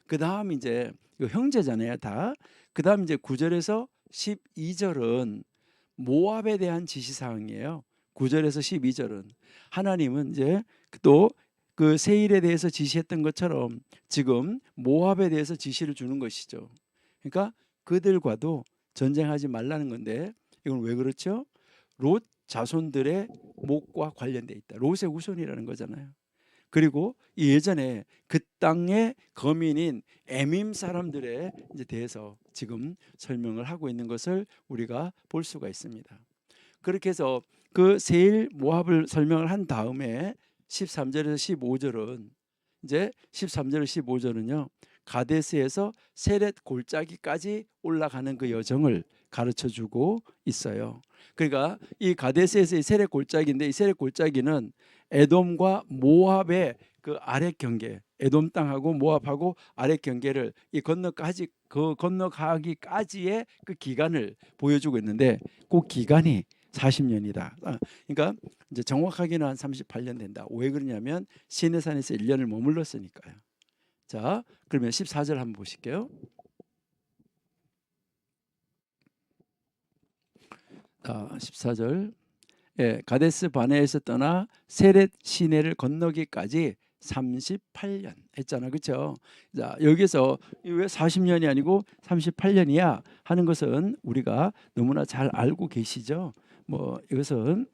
그 다음 이제 그 형제잖아요, 다. 그다음 이제 9절에서 12절은 모압에 대한 지시사항이에요. 9절에서 12절은 하나님은 이제 또 그 세일에 대해서 지시했던 것처럼 지금 모압에 대해서 지시를 주는 것이죠. 그러니까 그들과도 전쟁하지 말라는 건데 이건 왜 그렇죠? 롯 자손들의 목과 관련돼 있다. 롯의 후손이라는 거잖아요. 그리고 예전에 그 땅의 거민인 에밈 사람들에 이제 대해서 지금 설명을 하고 있는 것을 우리가 볼 수가 있습니다. 그렇게 해서 그 세일 모압을 설명을 한 다음에 13절에서 15절은 이제 13절에서 15절은요. 가데스에서 세렛 골짜기까지 올라가는 그 여정을 가르쳐 주고 있어요. 그러니까 이 가데스에서의 세렛 골짜기인데 이 세렛 골짜기는 에돔과 모압의 그 아랫 경계, 에돔 땅하고 모압하고 아랫 경계를 이 건너가기까지의 그 기간을 보여주고 있는데 그 기간이 40년이다. 그러니까 이제 정확하게는 한 38년 된다. 왜 그러냐면 시내산에서 1년을 머물렀으니까요. 자, 그러면 14절 한번 보실게요. 14절. 예, 가데스 바네에서 떠나 세렛 시내를 건너기까지 38년 했잖아, 그렇죠? 자, 여기서 왜 40년이 아니고 38년이야 하는 것은 우리가 너무나 잘 알고 계시죠. 뭐 이것은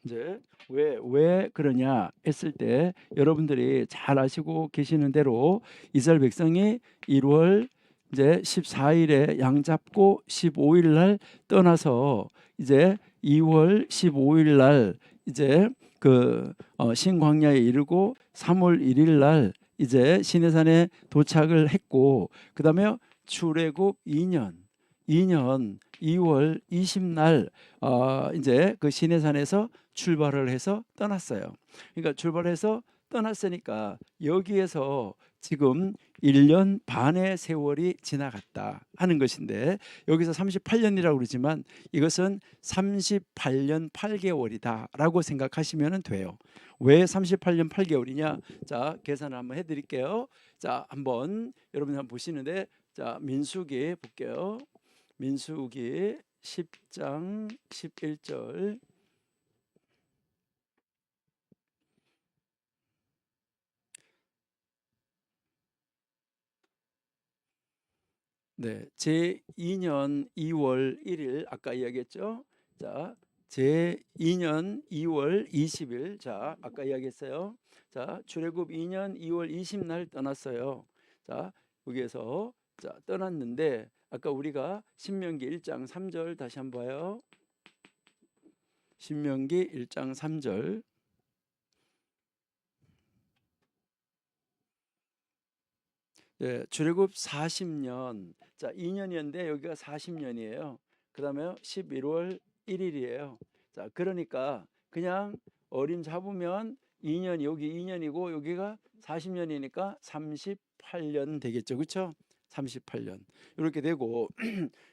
이제 왜 그러냐 했을 때 여러분들이 잘 아시고 계시는 대로 이스라엘 백성이 1월 이제 14일에 양 잡고 15일 날 떠나서 이제 2월 15일 날 이제 그 신광야에 이르고 3월 1일 날 이제 시내산에 도착을 했고 그다음에 출애굽 2년 2월 20날 이제 그 시내산에서 출발을 해서 떠났어요. 그러니까 출발해서 떠났으니까 여기에서 지금 1년 반의 세월이 지나갔다 하는 것인데 여기서 38년이라고 그러지만 이것은 38년 8개월이다라고 생각하시면 돼요. 왜 38년 8개월이냐? 자, 계산을 한번 해드릴게요. 자, 한번 여러분이 한번 보시는데 자, 민수기 볼게요. 민수기 10장 11절. 네, 제2년 2월 1일 아까 이야기했죠. 자, 제2년 2월 20일. 자, 아까 이야기했어요. 자, 출애굽 2년 2월 20날 떠났어요. 자, 여기에서 자, 떠났는데 아까 우리가 신명기 1장 3절 다시 한번 봐요. 신명기 1장 3절. 예, 출애굽 40년. 자, 2년이었는데 여기가 40년이에요. 그다음에 11월 1일이에요. 자, 그러니까 그냥 어림 잡으면 2년 여기 2년이고 여기가 40년이니까 38년 되겠죠. 그렇죠? 38년. 이렇게 되고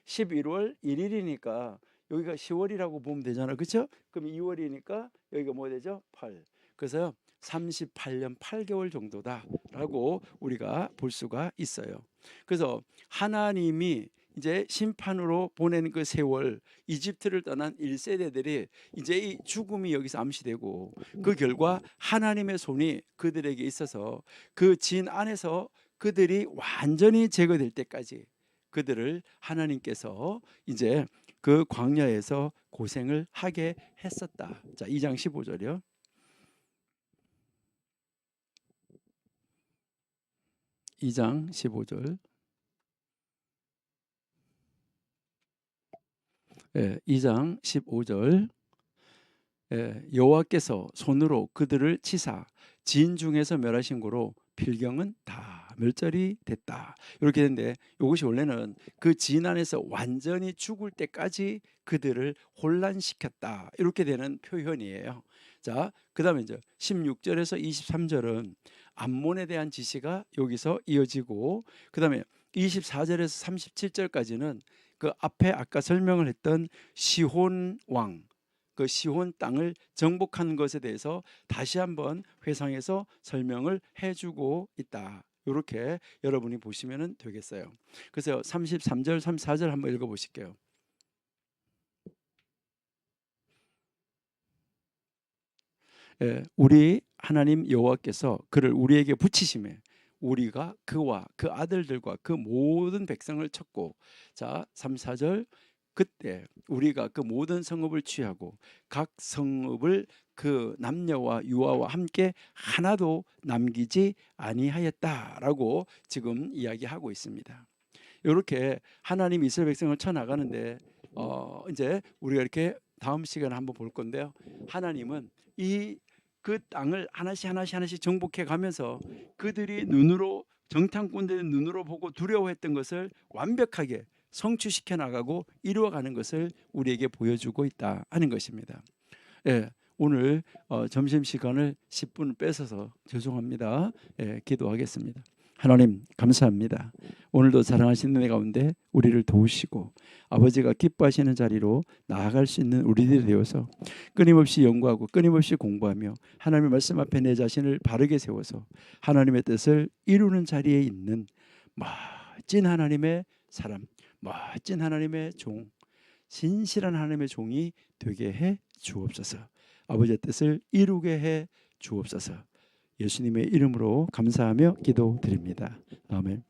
11월 1일이니까 여기가 10월이라고 보면 되잖아. 그렇죠? 그럼 2월이니까 여기가 뭐 되죠? 8. 그래서 38년 8개월 정도다라고 우리가 볼 수가 있어요. 그래서 하나님이 이제 심판으로 보낸 그 세월, 이집트를 떠난 1세대들이 이제 이 죽음이 여기서 암시되고 그 결과 하나님의 손이 그들에게 있어서 그 진 안에서 그들이 완전히 제거될 때까지 그들을 하나님께서 이제 그 광야에서 고생을 하게 했었다. 자, 2장 15절이요. 2장 15절. 예, 2장 15절. 예, 여호와께서 손으로 그들을 치사 진 중에서 멸하신 고로 필경은 다 멸절이 됐다. 이렇게 되는데 이것이 원래는 그 진 안에서 완전히 죽을 때까지 그들을 혼란시켰다. 이렇게 되는 표현이에요. 자, 그다음에 이제 16절에서 23절은 암몬에 대한 지시가 여기서 이어지고 그다음에 24절에서 37절까지는 그 앞에 아까 설명을 했던 시혼 왕 그 시혼 땅을 정복한 것에 대해서 다시 한번 회상해서 설명을 해주고 있다. 이렇게 여러분이 보시면 되겠어요. 그래서 33절, 34절 한번 읽어보실게요. 예, 우리 하나님 여호와께서 그를 우리에게 붙이심에 우리가 그와 그 아들들과 그 모든 백성을 쳤고, 자 3, 4절, 그때 우리가 그 모든 성읍을 취하고 각 성읍을 그 남녀와 유아와 함께 하나도 남기지 아니하였다라고 지금 이야기하고 있습니다. 이렇게 하나님 이스라엘 백성을 쳐 나가는데 이제 우리가 이렇게 다음 시간에 한번 볼 건데요. 하나님은 그 땅을 하나씩 정복해 가면서 그들이 눈으로, 정탐꾼들의 눈으로 보고 두려워했던 것을 완벽하게 성취시켜 나가고 이루어가는 것을 우리에게 보여주고 있다 하는 것입니다. 예, 오늘 점심 시간을 10분 뺏어서 죄송합니다. 예, 기도하겠습니다. 하나님 감사합니다. 오늘도 사랑하시는 은혜 가운데 우리를 도우시고 아버지가 기뻐하시는 자리로 나아갈 수 있는 우리들이 되어서 끊임없이 연구하고 끊임없이 공부하며 하나님의 말씀 앞에 내 자신을 바르게 세워서 하나님의 뜻을 이루는 자리에 있는 멋진 하나님의 사람, 멋진 하나님의 종, 신실한 하나님의 종이 되게 해 주옵소서. 아버지의 뜻을 이루게 해 주옵소서. 예수님의 이름으로 감사하며 기도드립니다. 아멘.